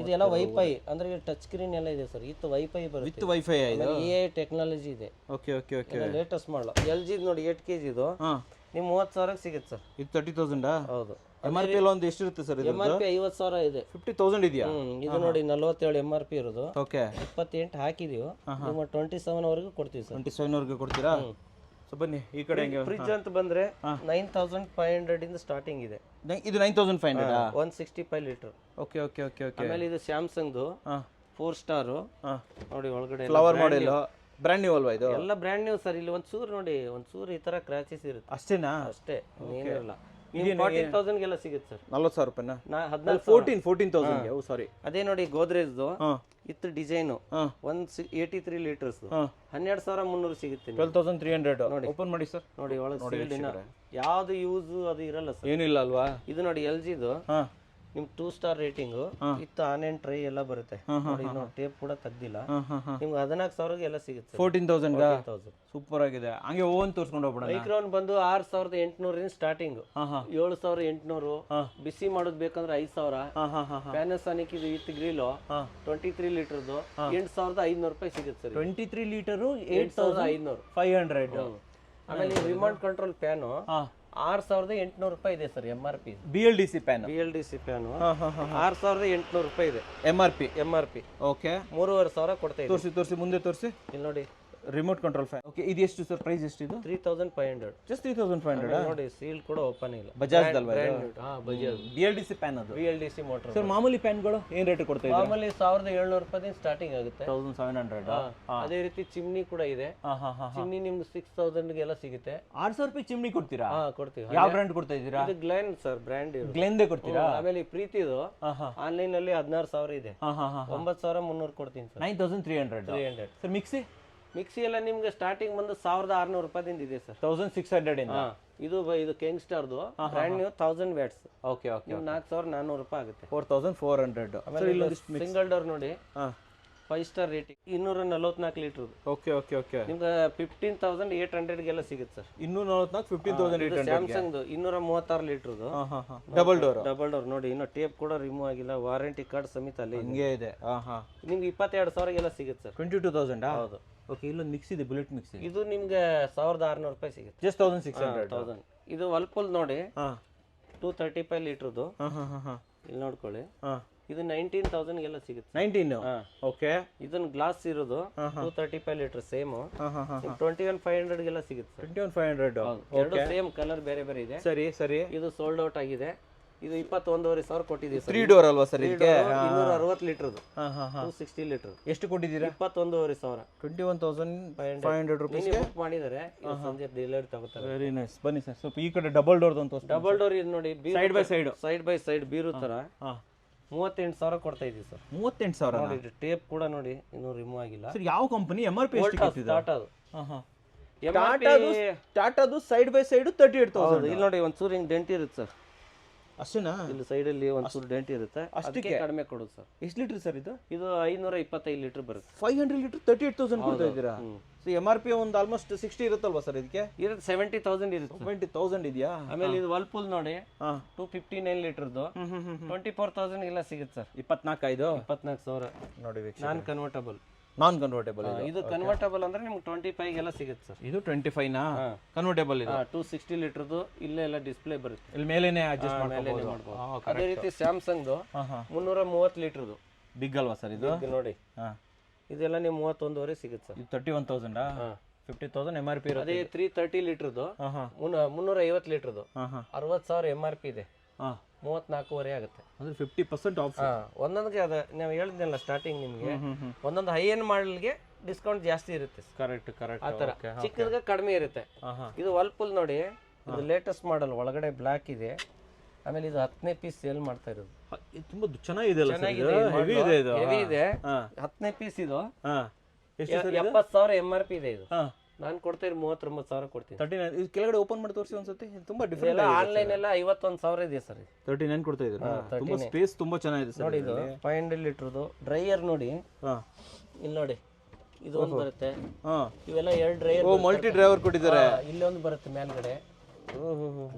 ಇದೆಲ್ಲ ವೈಫೈ ಅಂದ್ರೆ ಟಚ್ ಸ್ಕ್ರೀನ್ ಎಲ್ಲ ಇದೆ ಸರ್. ಇದು ವೈಫೈ ಬರುತ್ತೆ. ವಿತ್ ವೈಫೈ ಇದೆ. AI ಟೆಕ್ನಾಲಜಿ ಇದೆ. Okay okay okay. Latest model. LG ನೋಡಿ 8 kg ಇದು ನಿಮ್ಗೆ 30,000 ಸಿಗುತ್ತೆ ಸರ್. ಇದು 30,000. ಹೌದು. MRP ಒಂದು ಎಷ್ಟು ಇರುತ್ತೆ ಸರ್? MRP 50,000 ಇದೆ. 50,000 ಇದೆಯಾ? ಇದು ನೋಡಿ 47 MRP ಇರೋದು. ಓಕೆ. 28 ಹಾಕಿದೀವಿ. ನಿಮ್ಮ 27 ವರೆಗೂ ಕೊಡ್ತೀವಿ ಸರ್. 27 ವರೆಗೂ ಕೊಡ್ತೀರಾ? ಸೊ ಬನ್ನಿ ಈ ಕಡೆ. ಫ್ರಿಜ್ ಅಂತ ಬಂದ್ರೆ 9,500 ಇಂದ ಸ್ಟಾರ್ಟಿಂಗ್ ಇದೆ. ಇದು 9,500. 165 litre. Okay okay okay okay. ಆಮೇಲೆ ಇದು ಸ್ಯಾಮ್ಸಂಗ್ದು 4 ಸ್ಟಾರ್ ನೋಡಿ ಒಳಗಡೆ ಫ್ಲವರ್ ಮಾಡೆಲ್ ಬ್ರ್ಯಾಂಡ್ ನ್ಯೂ ಅಲ್ವಾ ಇದು? ಎಲ್ಲ ಬ್ರ್ಯಾಂಡ್ ನ್ಯೂ ಸರ್. ಇಲ್ಲಿ ಒಂಚೂರು ನೋಡಿ ಒಂಚೂರು ಈ ತರ ಕ್ರಾಚಸ್ ಇರುತ್ತೆ ಅಷ್ಟೇನಾ? ಅಷ್ಟೇ, ಏನಿರಲ್ಲ. 14,000 ಗೆಲ್ಲ ಸಿಗುತ್ತೆ ಸರ್. 40,000 ರೂಪಾಯಿನಾ? 14,000. ಓ ಸಾರಿ. ಅದೇ ನೋಡಿ ಗೋದ್ರೇಜ್ದು ಇತ್ತು ಡಿಸೈನು 183 ಲೀಟರ್ಸ್ 12,300 ಸಿಗುತ್ತೆ. 12,300. ಓಪನ್ ಮಾಡಿ ಸರ್. ನೋಡಿ ಒಳಗೆ ಯಾವ್ದು ಯೂಸ್ ಅದು ಇರಲ್ಲ ಸರ್. ಏನಿಲ್ಲ ಅಲ್ವಾ? ಇದು ನೋಡಿ LGದು ನಿಮ್ 2 ಸ್ಟಾರ್ ರೇಟಿಂಗ್ ಇತ್ತು. ಆನ್ ಅಂಡ್ ಟ್ರೈ ಎಲ್ಲ ಬರುತ್ತೆ ನೋಡಿ. ಟೇಪ್ ಕೂಡ ತೆಗ್ದಿಲ್ಲ. ನಿಮ್ಗೆ 14,000 ಎಲ್ಲ ಸಿಗುತ್ತೆ. 14,000. ಸೂಪರ್ ಆಗಿದೆ. ಹಂಗೆ ಓನ್ ತೋರ್ಸ್ಕೊಂಡು ಹೋಗ್ಬಿಡ. ಮೈಕ್ರೋನ್ ಬಂದು 6,800 ಸ್ಟಾರ್ಟಿಂಗ್. 7,800. ಬಿಸಿ ಮಾಡೋದು ಬೇಕಂದ್ರೆ 5,000. ಪ್ಯಾನಾಸೋನಿಕ್ ಇದು ವಿತ್ ಗ್ರಿಲ್ 23 ಲೀಟರ್ದು 8,500 ರೂಪಾಯಿ ಸಿಗುತ್ತೆ ಸರ್. 23 ಲೀಟರು 8,500. ಆಮೇಲೆ ರಿಮೋಟ್ ಕಂಟ್ರೋಲ್ ಫ್ಯಾನು 6,800 ರೂಪಾಯಿ ಇದೆ ಸರ್. MRP BLDC ಫ್ಯಾನ್ 6,800 ರೂಪಾಯಿ ಇದೆ MRP. ಓಕೆ. 3,500 ಕೊಡ್ತಾ ಇದೆ. ತೋರಿಸಿ ಮುಂದೆ ತೋರಿಸಿ. ಇಲ್ಲಿ ನೋಡಿ ರಿಮೋಟ್ ಕಂಟ್ರೋಲ್ ಫ್ಯಾನ್. ಓಕೆ. ಇದು ಎಷ್ಟು ಸರ್ ಪ್ರೈಸ್? ಎಷ್ಟು ಇದು? 3,500. ಜಸ್ಟ್ 3,500. ನೋಡಿ ಸೀಲ್ ಕೂಡ ಓಪನ್ ಇಲ್ಲ. ಬಜಾಜ್ ಅಲ್ವಾ? ಬಜಾಜ್ BLDC ಫ್ಯಾನ್ ಅದು. BLDC motor sir. ಮಾಮೂಲಿ ಫ್ಯಾನ್ಗಳು ಏನು ರೇಟ್ ಕೊಡ್ತಾ ಇದ್ದೀರಾ? ಮಾಮೂಲಿ 1,700 ರೂಪಾಯಿ ಸ್ಟಾರ್ಟಿಂಗ್ ಆಗುತ್ತೆ. 1,700. ಅದೇ ರೀತಿ ಚಿಮ್ನಿ ಕೂಡ ಇದೆ. ಚಿಮ್ನಿ ನಿಮ್ಗೆ 6,000 ಗೆಲ್ಲ ಸಿಗುತ್ತೆ. 6,000 ರೂಪಾಯಿ ಚಿಮ್ನಿ ಕೊಡ್ತೀರಾ? ಕೊಡ್ತೀವಿ. ಯಾವ ಬ್ರ್ಯಾಂಡ್ ಕೊಡ್ತಾ ಇದ್ದೀರಾ? ಇದು ಗ್ಲೆನ್ ಸರ್ ಬ್ರ್ಯಾಂಡ್. ಗ್ಲೆನ್ದೇ ಕೊಡ್ತೀರಾ? ಆಮೇಲೆ ಪ್ರೀತಿದು ಆನ್ಲೈನ್ ಅಲ್ಲಿ 16,000 ಇದೆ. 9,300 ಕೊಡ್ತೀನಿ ಸರ್. 9,300. ಸರ್ ಮಿಕ್ಸಿ ಎಲ್ಲ ನಿಮ್ಗೆ ಸ್ಟಾರ್ಟಿಂಗ್ ಬಂದು 1,600 ರೂಪಾಯಿಂದ ಇದೆ ಸರ್. 1,600 ಇಂದ. ಇದು ಕಿಂಗ್ಸ್ಟಾರ್ದು brand new 1000 watts. Okay okay. 4,400 ರೂಪಾಯಿ ಆಗುತ್ತೆ. 4,400. ಆಮೇಲೆ ಸಿಂಗಲ್ ಡೋರ್ ನೋಡಿ 5 star rating 244 litre. Okay okay okay. ನಿಮ್ಗೆ 15,800 ಗೆಲ್ಲ ಸಿಗುತ್ತೆ ಸರ್. 244 15,800. ಸ್ಯಾಮ್ಸಂಗ್ 236 ಲೀಟರ್ದು ಡಬಲ್ ಡೋರ್ ನೋಡಿ. ಇನ್ನು ಟೇಪ್ ಕೂಡ ರಿಮೂವ್ ಆಗಿಲ್ಲ. ವಾರಂಟಿ ಕಾರ್ಡ್ ಸಮೇತ ಅಲ್ಲಿ ಹಿಂಗೆ ಇದೆ. ನಿಮ್ಗೆ 22,000 ಗೆಲ್ಲ ಸಿಗುತ್ತೆ ಸರ್. 22,000. ಹೌದು. ಓಕೆ. ಇಲ್ಲೊಂದು ಮಿಕ್ಸ್ ಇದೆ, ಬುಲೆಟ್ ಮಿಕ್ಸ್. ಇದು ನಿಮ್ಗೆ 1,600 ರೂಪಾಯಿ ಸಿಗುತ್ತೆ. ಜಸ್ಟ್ 1,600. ಇದು ವರ್ಲ್ಪೂಲ್ ನೋಡಿ 235 ಲೀಟರ್ದು. ಇಲ್ಲಿ ನೋಡ್ಕೊಳ್ಳಿ. ಇದು 19,000 ಗೆಲ್ಲ ಸಿಗುತ್ತೆ. 19. ಓಕೆ. ಇದನ್ನ ಗ್ಲಾಸ್ ಇರೋದು 235 ಲೀಟರ್ ಸೇಮ್ 21,500 ಗೆಲ್ಲ ಸಿಗುತ್ತೆ. 21,500. ಎರಡು ಸೇಮ್ ಕಲರ್ ಬೇರೆ ಬೇರೆ ಇದೆ. ಸರಿ ಸರಿ. ಇದು ಸೋಲ್ಡ್ ಔಟ್ ಆಗಿದೆ. ಇದು 21,500 ಕೊಟ್ಟಿದ್ದೀವಿ. 3 ಡೋರ್ ಅಲ್ವಾ ಸರ್? ಇದಕ್ಕೆ 260 ಲೀಟರ್ದು 260 ಲೀಟರ್. ಎಷ್ಟು ಕೊಟ್ಟಿದ್ದೀರಾ? 21,500. 21,500 ರೂಪಾಯಿ ಬುಕ್ ಮಾಡಿದ್ದಾರೆ. ಸಂಜೆ ಡೆಲಿವರಿ ತಗೋತಾರೆ. Very nice. ಬನ್ನಿ ಸರ್ ಸ್ವಲ್ಪ ಈ ಕಡೆ ಡಬಲ್ ಡೋರ್ ಅಂತ. ಡಬಲ್ ಡೋರ್ ಇದು ನೋಡಿ ಸೈಡ್ ಬೈ ಸೈಡ್ ಬೀರು ತರ 38,000 ಕೊಡ್ತಾ ಇದೀವಿ ಸರ್. 38,000 ನೋಡಿ ಟೇಪ್ ಕೂಡ ನೋಡಿ ಇನ್ನೂ ರಿಮೂವ್ ಆಗಿಲ್ಲ. ಸರ್ ಯಾವ ಕಂಪನಿ MRP ಎಷ್ಟು ಕೊಟ್ಟಿದೆ? ಟಾಟಾದು. ಟಾಟಾದು ಸೈಡ್ ಬೈ ಸೈಡ್ 38,000. ಇಲ್ಲಿ ನೋಡಿ ಒಂಚೂರು ಹಿಂಗ್ ಡೆಂಟ್ ಇರುತ್ತೆ ಸರ್. ಅಷ್ಟೇನಾ? ಇಲ್ಲಿ ಸೈಡ್ ಅಲ್ಲಿ ಒಂಚೂರು ಡೆಂಟ್ ಇರುತ್ತೆ, ಅದಕ್ಕೆ ಕಡಿಮೆ ಕೊಡೋದು ಸರ್. ಎಷ್ಟು ಲೀಟರ್ ಸರ್ ಇದು? ಇದು 525 ಲೀಟರ್ ಬರುತ್ತೆ. 500 ಲೀಟರ್ 38,000 ಕೊಡ್ತಾ ಇದ್ದೀರಾ? ಸೊ MRP ಒಂದು ಆಲ್ಮೋಸ್ಟ್ 60 ಇರುತ್ತಲ್ವಾ ಸರ್ ಇದಕ್ಕೆ? ಇರುತ್ತೆ 70,000 ಇರುತ್ತೆ. 70,000 ಇದೆಯಾ? ಆಮೇಲೆ ಇದು ವರ್ಲ್ಪೂಲ್ ನೋಡಿ 259 ಲೀಟರ್ದು 24,000 ಎಲ್ಲ ಸಿಗುತ್ತೆ ಸರ್. 24,000 ನೋಡಿ ನಾನ್ ಕನ್ವರ್ಟಬಲ್. ನಾನ್ ಕನ್ವರ್ಟೇಬಲ್. ಇದು ಕನ್ವರ್ಟಬಲ್ ಅಂದ್ರೆ ನಿಮ್ಗೆ 25 ಎಲ್ಲ ಸಿಗುತ್ತೆ ಸರ್. ಇದು 25 ನಾ ಕನ್ವರ್ಟೇಬಲ್? ಇದು 260 ಲೀಟರ್ದು ಇಲ್ಲೇ ಎಲ್ಲ ಡಿಸ್ಪ್ಲೇ ಬರುತ್ತೆ, ಇಲ್ಲಿ ಮೇಲೇನೆ ಅಡ್ಜಸ್ಟ್ ಮಾಡ್ಬೋದು. ಅದೇ ರೀತಿ ಸ್ಯಾಮ್ಸಂಗ್ 330 ಲೀಟರ್ದು ಬಿಗ್ ಅಲ್ವಾ ಸರ್ ಇದು? ನೋಡಿ ಇದೆಲ್ಲ ನೀವು 31,500 ಸಿಗುತ್ತೆ ಸರ್. ಇದು 31,000 50,000 MRP ಇರುತ್ತೆ. ಅದೇ 330 ಲೀಟರ್ದು 350 ಲೀಟರ್ದು 60,000 MRP ಇದೆ, 34,500 ಆಗುತ್ತೆ. ಅಂದ್ರೆ 50% ಆಫ್. ಒಂದೊಂದಿಗೆ ಅದ ನಾವು ಹೇಳಿದ್ನಲ್ಲ ಸ್ಟಾರ್ಟಿಂಗ್ ನಿಮ್ಗೆ, ಒಂದೊಂದು ಹೈ ಎಂಡ್ ಮಾಡಲ್ಗೆ ಡಿಸ್ಕೌಂಟ್ ಜಾಸ್ತಿ ಇರುತ್ತೆ. ಕರೆಕ್ಟ್ ಆ ಥರ ಚಿಕ್ಕದ್ಗೆ ಕಡಿಮೆ ಇರುತ್ತೆ. ಇದು ವರ್ಲ್ಪೂಲ್ ನೋಡಿ, ಇದು ಲೇಟೆಸ್ಟ್ ಮಾಡಲ್, ಒಳಗಡೆ ಬ್ಲ್ಯಾಕ್ ಇದೆ. ಆಮೇಲೆ ಇದು 10ನೇ ಪೀಸ್ ಸೇಲ್ ಮಾಡ್ತಾ ಇರೋದು. ತುಂಬಾ ಚೆನ್ನಾಗಿದೆ, ಹೆವಿ ಇದೆ. 10ನೇ ಪೀಸ್ ಇದು ಎಷ್ಟು? 70,000 MRP ಇದೆ. ಇದು ನಾನು ಕೊಡ್ತಾ ಇರೋ 39,000 ಕೊಡ್ತೀನಿ. 39. ಇದು ಕೆಳಗಡೆ ಓಪನ್ ಮಾಡಿ ತೋರಿಸಿ ಒಂದ್ಸತಿ. ತುಂಬಾ ಡಿಫರೆಂಟ್. ಆನ್ಲೈನ್ ಎಲ್ಲ 51,000 ಇದೆ ಸರ್. 39 ಕೊಡ್ತಾ ಇದ್ದೀರಾ? ತುಂಬಾ ಸ್ಪೇಸ್ ತುಂಬಾ ಚೆನ್ನಾಗಿದೆ ಸರ್. ನೋಡಿ ಇದು 500 ಲೀಟರ್ದು ಡ್ರೈಯರ್ ನೋಡಿ, ಇಲ್ಲಿ ನೋಡಿ ಇದು ಒಂದು ಬರುತ್ತೆ. ಇವೆಲ್ಲ 2 ಡ್ರೈಯರ್. ಮಲ್ಟಿ ಡ್ರೈವರ್ ಕೊಟ್ಟಿದ್ದಾರೆ. ಇಲ್ಲಿ ಒಂದು ಬರುತ್ತೆ ಮೇಲ್ಗಡೆ,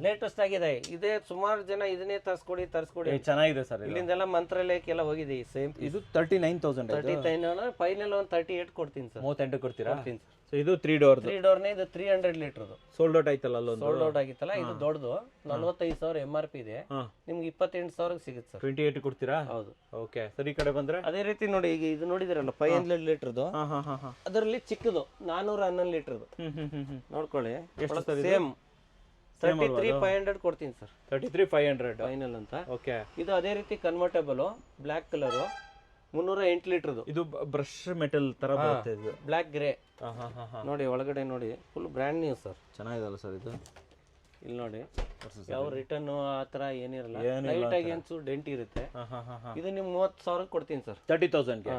ಲೇಟೆಸ್ಟ್ ಆಗಿದೆ. ಇದೇ ಸುಮಾರು ಜನ ಇದನ್ನೇ ತರಿಸ್ಕೊಡಿ ಚೆನ್ನಾಗಿದೆ ಸರ್. ಇಲ್ಲಿಂದೆಲ್ಲ ಮಂತ್ರಾಲಯಕ್ಕೆಲ್ಲ ಹೋಗಿದೆ. ಸೇಮ್ ಇದು 39,000. 39 ಫೈನಲ್ ಒಂದು 38 ಕೊಡ್ತೀನಿ ಸರ್. 38 ಕೊಡ್ತೀರಾ? ಸೊ ಇದು 3 ಡೋರ್. 3 ಡೋರ್ನೇ ಇದು 300 ಲೀಟರ್ದು ಸೋಲ್ಡ್ ಔಟ್ ಆಯ್ತಲ್ಲ? ಅಲ್ಲೊಂದು ಸೋಲ್ಡ್ ಔಟ್ ಆಗಿತ್ತಲ್ಲ. ಇದು ದೊಡ್ಡದು 45,000 MRP ಇದೆ. ನಿಮ್ಗೆ 28,000 ಸಿಗುತ್ತೆ ಸರ್. 28 ಕೊಡ್ತೀರಾ? ಹೌದು. Okay sir. ಈ ಕಡೆ ಬಂದ್ರೆ ಅದೇ ರೀತಿ ನೋಡಿ, ಈಗ ಇದು ನೋಡಿದಿರಲ್ಲ 500 ಲೀಟರ್ದು, ಅದರಲ್ಲಿ ಚಿಕ್ಕದು 411 ಲೀಟರ್ದು ನೋಡ್ಕೊಳ್ಳಿ. ಸೇಮ್ 33,500 ಕೊಡ್ತೀನಿ ಸರ್. 33,500 ಫೈನಲ್ ಅಂತ. ಓಕೆ. ಇದು ಅದೇ ರೀತಿ ಕನ್ವರ್ಟೇಬಲ್ ಬ್ಲ್ಯಾಕ್ ಕಲರ್ 308 ಲೀಟರ್ದು. ಇದು ಬ್ರಷ್ ಮೆಟಲ್ ತರ ಬರುತ್ತೆ. ಇದು ಬ್ಲ್ಯಾಕ್ ಗ್ರೇ ನೋಡಿ, ಒಳಗಡೆ ನೋಡಿ ಫುಲ್ ಬ್ರ್ಯಾಂಡ್ ನ್ಯೂ ಸರ್. ಚೆನ್ನಾಗಿದಲ್ಲ ಸರ್ ಇದು? ಇಲ್ಲಿ ನೋಡಿ ಯಾವ ರಿಟರ್ನ್ ಆ ಥರ ಏನಿರಲ್ಲ, ಲೈಟ್ ಆಗಿ ಒಂಚೂರು ಡೆಂಟ್ ಇರುತ್ತೆ. ಇದು ನಿಮ್ಗೆ 30,000 ಕೊಡ್ತೀನಿ ಸರ್. 30,000.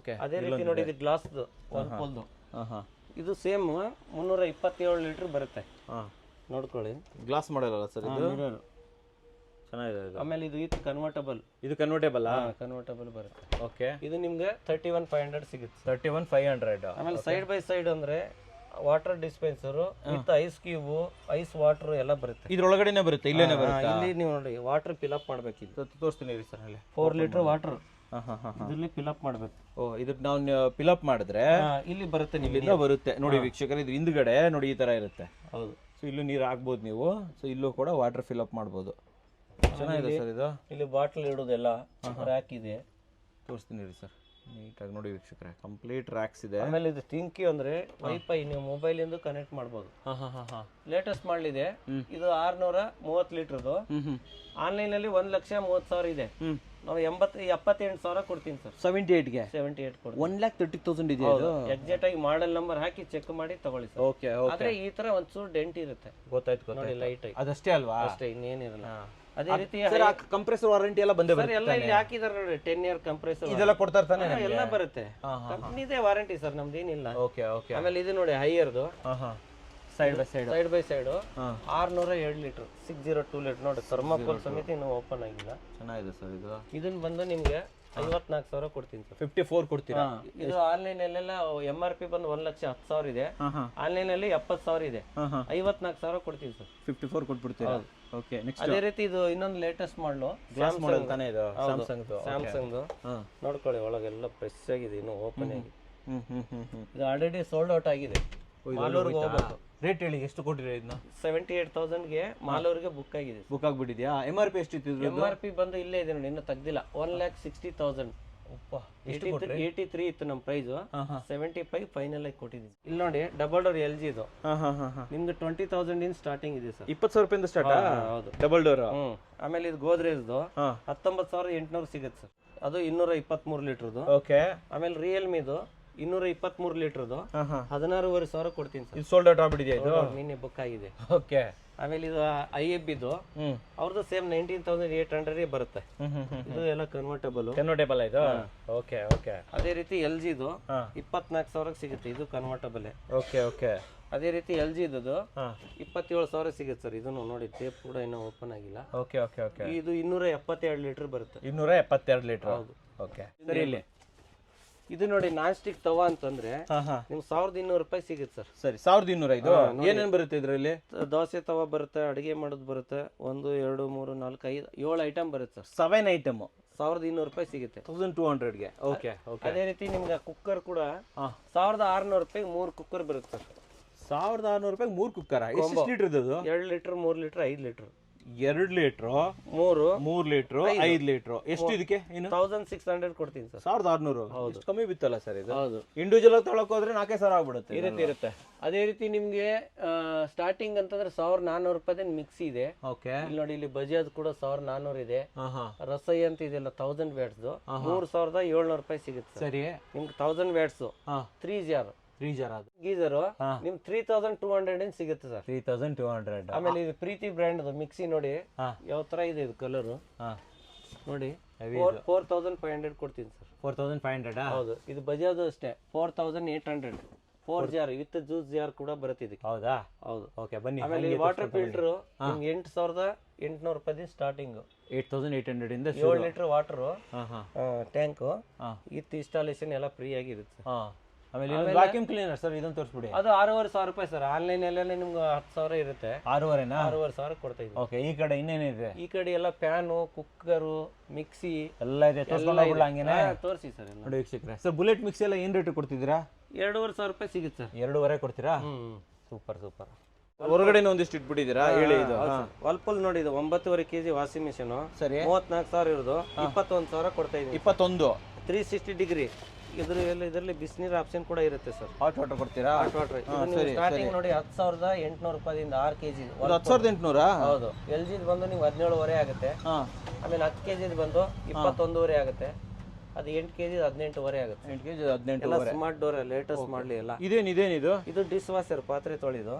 ಓಕೆ. ಅದೇ ರೀತಿ ನೋಡಿ ಇದು ಗ್ಲಾಸ್ದು ವರ್ಲ್ಪೂಲ್ದು, ಇದು ಸೇಮ್ 327 ಲೀಟರ್ ಬರುತ್ತೆ. ನೋಡ್ಕೊಳ್ಳಿ, ಗ್ಲಾಸ್ ಮಾಡಲ್ ಅಲ್ಲ ಸರ್ ಇದು? ಚೆನ್ನಾಗಿದೆ. ಆಮೇಲೆ ಇದು ಕನ್ವರ್ಟಬಲ್. ಇದು ಕನ್ವರ್ಟೇಬಲ್ ಕನ್ವರ್ಟಬಲ್ ಬರುತ್ತೆ. ಓಕೆ. ಇದು ನಿಮ್ಗೆ 31,500 ಸಿಗುತ್ತೆ. 31,500. ಆಮೇಲೆ ಸೈಡ್ ಬೈ ಸೈಡ್ ಅಂದ್ರೆ water dispenser with ice cube, ice water ಎಲ್ಲ ಬರುತ್ತೆ. ಇದ್ರೊಳಗಡೆನೆ ಬರುತ್ತೆ, ಇಲ್ಲೇನೆ ಬರುತ್ತೆ. ಇಲ್ಲಿ ನೀವು ನೋಡಿ ವಾಟರ್ ಫಿಲ್ ಅಪ್ ಮಾಡ್ಬೇಕಿತ್ತು. ತೋರಿಸ್ತೀನಿ ರೀ ಸರ್. 4 ಲೀಟರ್ ವಾಟರ್ ಇಲ್ಲಿ ಫಿಲ್ ಅಪ್ ಮಾಡ್ಬೇಕು. ಇದಕ್ಕೆ ನಾವು ಫಿಲ್ ಅಪ್ ಮಾಡಿದ್ರೆ ಇಲ್ಲಿ ಬರುತ್ತೆ, ಇಲ್ಲಿಂದ ಬರುತ್ತೆ. ನೋಡಿ ವೀಕ್ಷಕರು, ಇದು ಹಿಂದ್ಗಡೆ ನೋಡಿ ಈ ತರ ಇರುತ್ತೆ. ಹೌದು. ಸೊ ಇಲ್ಲೂ ನೀರು ಹಾಕ್ಬೋದು ನೀವು. ಸೊ ಇಲ್ಲೂ ಕೂಡ ವಾಟರ್ ಫಿಲ್ ಅಪ್ ಮಾಡ್ಬೋದು. ಚೆನ್ನಾಗಿದೆ ಸರ್ ಇದು. ಇಲ್ಲಿ ಬಾಟಲ್ ಇಡೋದೆಲ್ಲ ರ್ಯಾಕ್ ಇದೆ. ತೋರಿಸ್ತೀನಿ ರೀ ಸರ್, ನೀಟಾಗಿ ನೋಡಿ ವೀಕ್ಷಕರೇ. ಕಂಪ್ಲೀಟ್ ರ್ಯಾಕ್ಸ್ ಇದೆ. ಆಮೇಲೆ ಇದು ಥಿಂಕಿ ಅಂದ್ರೆ ವೈಫೈ ನೀವು ಮೊಬೈಲ್ ಇಂದ ಕನೆಕ್ಟ್ ಮಾಡ್ಬೋದು. ಲೇಟೆಸ್ಟ್ ಮಾಡಲಿದೆ. ಇದು 630 ಲೀಟರ್ದು. ಆನ್ಲೈನ್ ಅಲ್ಲಿ 1,30,30,000 ಇದೆ. ನಾವು 78,000 ಕೊಡ್ತೀನಿ ಸರ್. 78ಗೆ 78 ಕೊಡ್ತೀನಿ. 1,30,000 ಇದೆ. ಎಕ್ಸಾಕ್ಟ್ ಆಗಿ ಮಾಡೆಲ್ ನಂಬರ್ ಹಾಕಿ ಚೆಕ್ ಮಾಡಿ ತಗೊಳ್ಳಿ ಸರ್. ಓಕೆ. ಆದ್ರೆ ಈ ತರ ಒಂಚೂರು ಡೆಂಟ್ ಇರುತ್ತೆ. ಗೊತ್ತಾಯ್ತು ನೋಡಿ, ಲೈಟ್ ಆಗಿ ಅದಷ್ಟೇ ಅಲ್ವಾ? ಅಷ್ಟೇ, ಇನ್ನೇನಿರಲ್ಲ. ಅದೇ ರೀತಿ ಕಂಪ್ರೆಸರ್ ವಾರಂಟಿ ಎಲ್ಲ ಬಂದೇ ಬರುತ್ತೆ. ಎಲ್ಲ ಇಲ್ಲಿ ಹಾಕಿದಾರೆ ನೋಡಿ, 10 ಇಯರ್ ಕಂಪ್ರೆಸರ್ ಇದೆಲ್ಲ ಕೊಡ್ತಾ ಇರ್ತಾನೆ. ಎಲ್ಲ ಬರುತ್ತೆ. ಕಂಪ್ನಿದೇ ವಾರಂಟಿ ಸರ್, ನಮ್ದೇನಿಲ್ಲ. ಓಕೆ. ಓಕೆ. ಆಮೇಲೆ ಇದು ನೋಡಿ ಹೈಯರ್ದು side by side 602 litre 602 litre ನೋಡಿ, ಥರ್ಮಾಕೋಲ್ ಸಮೇತ ಇನ್ನೂ ಓಪನ್ ಆಗಿಲ್ಲ. ಚೆನ್ನಾಗಿದೆ ಸರ್ ಇದು. ಇದನ್ನ ಬಂದು ನಿಮ್ಗೆ 54,000 ಕೊಡ್ತೀನಿ ಸರ್. 54 ಕೊಡ್ತೀರಾ? ಇದು ಆನ್ಲೈನ್ ಅಲ್ಲೆಲ್ಲ MRP ಬಂದು 1,10,000 ಇದೆ. ಆನ್ಲೈನ್ ಅಲ್ಲಿ 70,000 ಇದೆ. 54,000 ಕೊಡ್ತೀನಿ ಸರ್. 54 ಕೊಟ್ಬಿಡ್ತೀರಾ? ಓಕೆ. ನೆಕ್ಸ್ಟ್ ಅದೇ ರೀತಿ ಇದು ಇನ್ನೊಂದು ಲೇಟೆಸ್ಟ್ ಮಾಡಲು ಗ್ಲಾಸ್ ಮಾಡೆಲ್ ತಾನೇ ಇದು? ಸ್ಯಾಮ್ಸಂಗ್ ನೋಡ್ಕೊಳ್ಳಿ, ಒಳಗೆಲ್ಲ ಫ್ರೆಶ್ ಆಗಿದೆ, ಇನ್ನೂ ಓಪನ್ ಆಗಿದೆ. ಇದು ಆಲ್ರೆಡಿ ಸೋಲ್ಡ್ ಔಟ್ ಆಗಿದೆ. ಮಾಲೂರಿಗೆ ಹೋಗ್ಬೇಕು. ರೇಟ್ ಹೇಳಿ, ಎಷ್ಟು ಕೊಟ್ಟಿರಿ ಇದನ್ನ? 78,000ಗೆ ಮಾಲೂರಿಗೆ ಬುಕ್ ಆಗಿದೆ. ಬುಕ್ ಆಗ್ಬಿಟ್ಟಿದ್ಯಾ? MRP ಎಷ್ಟಿತ್ತು? MRP ಬಂದು ಇಲ್ಲೇ ಇದೆ ನೋಡಿ, ಇನ್ನೂ ತೆಗ್ದಿಲ್ಲ. 1,60,000. 83 ಇತ್ತು ನಮ್ಮ ಪ್ರೈಸ್. 75 ಫೈನಲ್ ಆಗಿ ಕೊಟ್ಟಿದ್ದೀನಿ. ಇಲ್ಲಿ ನೋಡಿ ಡಬಲ್ ಡೋರ್ LG ಇದು. ನಿಮ್ಗೆ 20,000 ಇನ್ ಸ್ಟಾರ್ಟಿಂಗ್ ಇದೆ ಸರ್. 20,000 ರೂಪಾಯಿಂದ ಸ್ಟಾರ್ಟ್? ಹೌದು, ಡಬಲ್ ಡೋರ್. ಆಮೇಲೆ ಇದು ಗೋದ್ರೇಜ್ದು 19,800 ಸಿಗುತ್ತೆ ಸರ್. ಅದು 223 ಲೀಟರ್ದು. ಓಕೆ. ಆಮೇಲೆ ರಿಯಲ್ಮಿದು 223 ಲೀಟರ್ದು 16,500 ಕೊಡ್ತೀನಿ ಸರ್. ಇದು ಸೋಲ್ಡ್ ಔಟ್ ಆಗ್ಬಿಟ್ಟಿದೆ ಇದು. ನಿನ್ನೆ ಬುಕ್ ಆಗಿದೆ. ಓಕೆ. ಆಮೇಲೆ ಇದು IFB ಇದು ಅವ್ರದ್ದು ಸೇಮ್ 19,800 ಬರುತ್ತೆ. ಇದು ಎಲ್ಲ ಕನ್ವರ್ಟಬಲ್ ಇದು. Okay okay. ಅದೇ ರೀತಿ LG ಇದು 24,000 ಸಿಗುತ್ತೆ. ಇದು ಕನ್ವರ್ಟಬಲ್. Okay okay. ಅದೇ ರೀತಿ LG ಇದು 27,000 ಸಿಗುತ್ತೆ ಸರ್. ಇದನ್ನು ನೋಡಿ ಟೇಪ್ ಕೂಡ ಇನ್ನೂ ಓಪನ್ ಆಗಿಲ್ಲ. Okay okay okay. ಇದು 272 ಲೀಟರ್ ಬರುತ್ತೆ. 272 ಲೀಟರ್. ಹೌದು. ಓಕೆ. ಸರಿ ಇಲ್ಲಿ ಇದು ನೋಡಿ ನಾನ್ ಸ್ಟಿಕ್ ತವಾ ಅಂತಂದ್ರೆ ನಿಮ್ಗೆ 1,200 ರೂಪಾಯಿ ಸಿಗುತ್ತೆ ಸರ್. ಸರಿ 1,200. ಇದು ಏನೇನ್ ಬರುತ್ತೆ ಇದ್ರಲ್ಲಿ? ದೋಸೆ ತವಾ ಬರುತ್ತೆ, ಅಡಿಗೆ ಮಾಡೋದು ಬರುತ್ತೆ, 1 2 3 4 5 7 ಐಟಮ್ ಬರುತ್ತೆ ಸರ್. 7 ಐಟಮ್ 1,200 ರೂಪಾಯಿ ಸಿಗುತ್ತೆ. 1,200ಗೆ. Okay okay. ಅದೇ ರೀತಿ ನಿಮ್ಗೆ ಕುಕ್ಕರ್ ಕೂಡ 1,600 ರೂಪಾಯಿ 3 ಕುಕ್ಕರ್ ಬರುತ್ತೆ ಸರ್. 1,600 ರೂಪಾಯಿ 3 ಕುಕ್ಕರ್. ಎಷ್ಟು ಲೀಟರ್ ಇದು? 2 litre 3 litre 5 litre. 2 litre 3 litre 5 litre. ಎಷ್ಟು ಇದಕ್ಕೆ? 1,600 ಕೊಡ್ತೀನಿ ಸರ್. 1,600. ಹೌದು, ಕಮ್ಮಿ ಬಿತ್ತಲ್ಲ ಸರ್ ಇದು. ಹೌದು. ಇಂಡಿವಿಜುವಲ್ ಆಗಿ ತಗೊಳಕ್ ಹೋದ್ರೆ 4,000 ಆಗ್ಬಿಡುತ್ತೆ. ಇರುತ್ತೆ. ಅದೇ ರೀತಿ ನಿಮ್ಗೆ ಸ್ಟಾರ್ಟಿಂಗ್ ಅಂತಂದ್ರೆ 1,400 ರೂಪಾಯಿ ಮಿಕ್ಸಿ ಇದೆ. ಓಕೆ. ಇಲ್ಲಿ ನೋಡಿ, ಇಲ್ಲಿ ಬಜಾಜ್ ಕೂಡ 1,400 ಇದೆ. ರಸೈ ಅಂತ ಇದೆಲ್ಲ 1000 ವ್ಯಾಟ್ಸ್ 3,700 ರೂಪಾಯಿ ಸಿಗುತ್ತೆ. ಸರಿ. ನಿಮ್ಗೆ 1000 ವ್ಯಾಟ್ಸ್ 3 ಜಾರ್ ಗೀಸರ್ ನಿಮ್ 3,200 ಸಿಗುತ್ತೆ ಸರ್. 3,200. ಆಮೇಲೆ ಇದು ಪ್ರೀತಿ ಬ್ರ್ಯಾಂಡ್ ಮಿಕ್ಸಿ ನೋಡಿ ಯಾವ ತರ ಇದೆ ಇದು ಕಲರ್ ನೋಡಿ. 4,500 ಕೊಡ್ತೀನಿ ಸರ್. 4,500. ಹೌದು. ಇದು ಬಜಾಜ್ ಅಷ್ಟೇ 4,800. 4 ಜಾರ್ ವಿತ್ ಜ್ಯೂಸ್ ಜಾರ್ ಕೂಡ ಬರುತ್ತೆ ಇದಕ್ಕೆ. ಹೌದಾ? ಹೌದು. ಓಕೆ, ಬನ್ನಿ. ಆಮೇಲೆ ವಾಟರ್ ಫಿಲ್ಟರ್ ನಿಮ್ಗೆ 8,800 ರೂಪಾಯಿ ಸ್ಟಾರ್ಟಿಂಗ್. 8,800 ಇಂದ 7 litre water tank with installation ಎಲ್ಲ ಫ್ರೀ ಆಗಿರುತ್ತೆ. ಆಮೇಲೆ ವ್ಯಾಕ್ಯೂಮ್ ಕ್ಲೀನರ್ ಸರ್, ಇದನ್ನ ತೋರಿಸ್ಬಿಡಿ. ಅದು 6,500 ರೂಪಾಯಿ ಸರ್. ಆನ್ಲೈನ್ ಎಲ್ಲ ನಿಮ್ಗೆ 10,000 ಇರುತ್ತೆ. 6,500 ಕೊಡ್ತಾ ಇದ್ದೀವಿ. ಓಕೆ. ಈ ಕಡೆ ಇನ್ನೇನಿದೆ? ಈ ಕಡೆ ಎಲ್ಲ ಪ್ಯಾನು, ಕುಕ್ಕರು, ಮಿಕ್ಸಿ ಎಲ್ಲ ಇದೆ. ಹಂಗೇನೆ ತೋರಿಸಿ ಸರ್ ಎಲ್ಲ ನೋಡಿ ವೀಕ್ಷಕರೇ. ಸರ್ ಬುಲೆಟ್ ಮಿಕ್ಸಿ ಎಲ್ಲ ಏನ್ ರೇಟ್ ಕೊಡ್ತಿದ್ದೀರಾ? 2,500 ರೂಪಾಯಿ ಸಿಗುತ್ತೆ ಸರ್. 2,500 ಕೊಡ್ತೀರಾ? Super super. ಹೊರಗಡೆ ಒಂದಿಷ್ಟು ಇಟ್ಬಿಟ್ಟಿದ್ದೀರಾ? ಹೇಳಿ. ಇದು ವರ್ಲ್ಪೂಲ್ ನೋಡಿ, ಇದು 9.5 kg ವಾಷಿಂಗ್ ಮಿಷಿನ್. ಸರಿ. 34,000 ಇರೋದು 21,000 ಕೊಡ್ತಾ ಇದ್ದೀವಿ. 21. 360 ಡಿಗ್ರಿ. ಇದರಲ್ಲಿ ಬಿಸಿನೀರ್ ಆಪ್ಷನ್ ಕೂಡ ಇರುತ್ತೆ ಸರ್. ಹಾಟ್ ವಾಟರ್ ಕೊಡ್ತೀರಾ? Hot water. ಸ್ಟಾರ್ಟಿಂಗ್ ನೋಡಿ 10,800 ರೂಪಾಯಿಂದ 6 kg. 10,800? ಹೌದು. LG ಬಂದು ನೀವು 17,500 ಆಗುತ್ತೆ. ಆಮೇಲೆ 10 kg ಬಂದು 21,500 ಆಗುತ್ತೆ. ಅದು 8 kg 18,500 ಆಗುತ್ತೆ. 8 kg 18,500. ಸ್ಮಾರ್ಟ್ ಡೋರ್ ಲೇಟೆಸ್ಟ್ ಮಾಡಲಿ ಎಲ್ಲ. ಇದೇನಿದು? ಇದು ಡಿಶ್ ವಾಷರ್, ಪಾತ್ರೆ ತೊಳೆದು.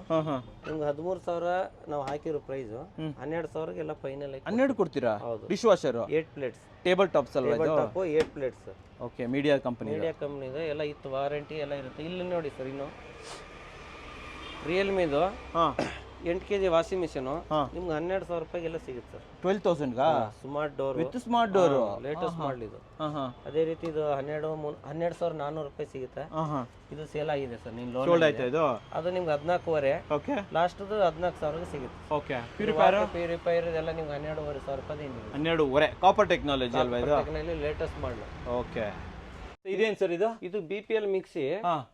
ನಿಮ್ಗೆ 13,000 ನಾವು ಹಾಕಿರೋ ಪ್ರೈಸ್ 12,000 ಎಲ್ಲ ಫೈನಲ್. 12 ಕೊಡ್ತೀರಾ? ಹೌದು. Dish washer 8 plates. Table tops ಅಲ್ವಾ ಇದು? 8 ಪ್ಲೇಟ್ಸ್. ಓಕೆ. ಮೀಡಿಯಾ ಕಂಪನಿ ಇದೆ ಎಲ್ಲ. ಇತ್ತು ವಾರಂಟಿ ಎಲ್ಲ ಇರುತ್ತೆ. ಇಲ್ಲಿ ನೋಡಿ ಸರ್, ಇನ್ನು ರಿಯಲ್ಮಿದು 8 kg ವಾಷಿಂಗ್ ಮಿಷಿನ್ ನಿಮ್ಗೆ 12,000 ರೂಪಾಯಿಗೆಲ್ಲ ಸಿಗುತ್ತೆ sir. 12,000 smart door with smart door latest model ಇದು. ಅದೇ ರೀತಿ ಇದು 12,400 ರೂಪಾಯಿ ಸಿಗುತ್ತೆ. ಇದು ಸೇಲ್ ಆಗಿದೆ ಸರ್. ನೀನು ಲೋನ್ ಆಯ್ತಾ ಇದು? ಅದು ನಿಮ್ಗೆ 14,500. ಓಕೆ. ಲಾಸ್ಟ್ 14,000 ಸಿಗುತ್ತೆ. ಓಕೆ. ಪ್ಯೂರಿಫೈರ್ ಎಲ್ಲ ನಿಮ್ಗೆ 12,500 ರೂಪಾಯಿ. 12,500. ಕಾಪರ್ ಟೆಕ್ನಾಲಜಿ ಅಲ್ವಾ ಇದು? Latest model. ಓಕೆ. ಇದೇನ್ ಸರ್ ಇದು? ಇದು BPL ಮಿಕ್ಸಿ.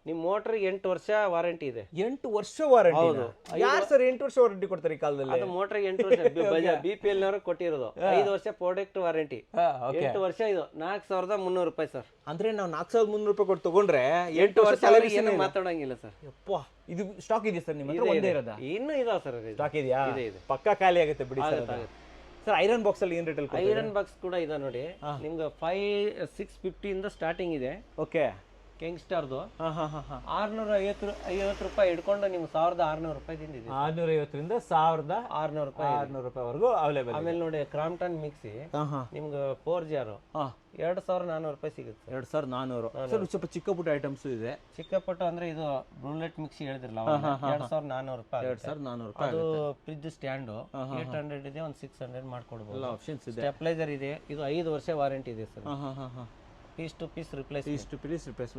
ನಿಮ್ ಮೋಟರ್ 8 ವರ್ಷ ವಾರಂಟಿ ಇದೆ. 8 ವರ್ಷ ವಾರಂಟಿ? ಹೌದು. ಯಾರು ಸರ್ 8 ವರ್ಷ ವಾರಂಟಿ ಕೊಡ್ತಾರೆ ಈ ಕಾಲದಲ್ಲಿ? ಅದು ಮೋಟರ್ 8 ವರ್ಷ BPL ನವರು ಕೊಟ್ಟಿರೋದು. 5 ವರ್ಷ ಪ್ರಾಡಕ್ಟ್ ವಾರಂಟಿ. 8 ವರ್ಷ ಇದು 4,300 ರೂಪಾಯಿ ಸರ್. ಅಂದ್ರೆ ನಾವು 4,300 ರೂಪಾಯಿ ಕೊಟ್ಟು ತಗೊಂಡ್ರೆ 8 ವರ್ಷ ಸ್ಯಾಲರಿ ಏನು ಮಾತಾಡಂಗಿಲ್ಲ ಸರ್. ಯಪ್ಪ, ಇದು ಸ್ಟಾಕ್ ಇದೆ ಸರ್ ನಿಮ್ಮ ಹತ್ರ? ಒಂದೇ ಇರೋದಾ? ಇನ್ನೂ ಇದಾವ ಸರ್. ಸ್ಟಾಕ್ ಇದೆಯಾ? ಪಕ್ಕಾ ಖಾಲಿ ಆಗುತ್ತೆ ಬಿಡಿ ಸರ್. ಸರ್ ಐರನ್ ಬಾಕ್ಸ್ ಅಲ್ಲಿ ಏನ್ ರೇಟ್ ಅಲ್ಲಿ? ಐರನ್ ಬಾಕ್ಸ್ ಕೂಡ ಇದೆ ನೋಡಿ. ನಿಮ್ಗೆ 650 ಇಂದ ಸ್ಟಾರ್ಟಿಂಗ್ ಇದೆ. ಓಕೆ. ಕಿಂಗ್ಸ್ಟಾರ್ದು 650 ರೂಪಾಯಿ ಹಿಡ್ಕೊಂಡು ನಿಮ್ಗೆ 1,600 ರೂಪಾಯಿ ತಿಂದಿದೆ. 650ರಿಂದ 1,600 ರೂಪಾಯಿವರೆಗೂ ಅವೈಲೇಬಲ್. ಆಮೇಲೆ ನೋಡಿ ಕ್ರಾಂಪ್ಟನ್ ಮಿಕ್ಸಿ ನಿಮ್ಗೆ 4 ಜಾರ್ 2,400 ರೂಪಾಯಿ ಸಿಗುತ್ತೆ. 2,400. ಸರ್ ಸ್ವಲ್ಪ ಚಿಕ್ಕ ಪುಟ್ಟ ಐಟಮ್ಸ್ ಇದೆ. ಚಿಕ್ಕ ಪುಟ್ಟ ಅಂದ್ರೆ ಇದು ಬುಲೆಟ್ ಮಿಕ್ಸಿ ಹೇಳಿದ್ರಲ್ಲ, 2,400 ರೂಪಾಯಿ. 2,400 ರೂಪಾಯಿ. ಅದು ಫ್ರಿಜ್ ಸ್ಟ್ಯಾಂಡ್ 800 ಇದೆ, ಒಂದು 600 ಮಾಡ್ಕೊಡ್ಬೋದು. ಆಪ್ಷನ್ಸ್ ಇದೆ. ಸ್ಟೆಪ್ಲೈಸರ್ ಇದೆ. ಇದು 5 ವರ್ಷ ವಾರಂಟಿ ಇದೆ ಸರ್. Piece to piece replace.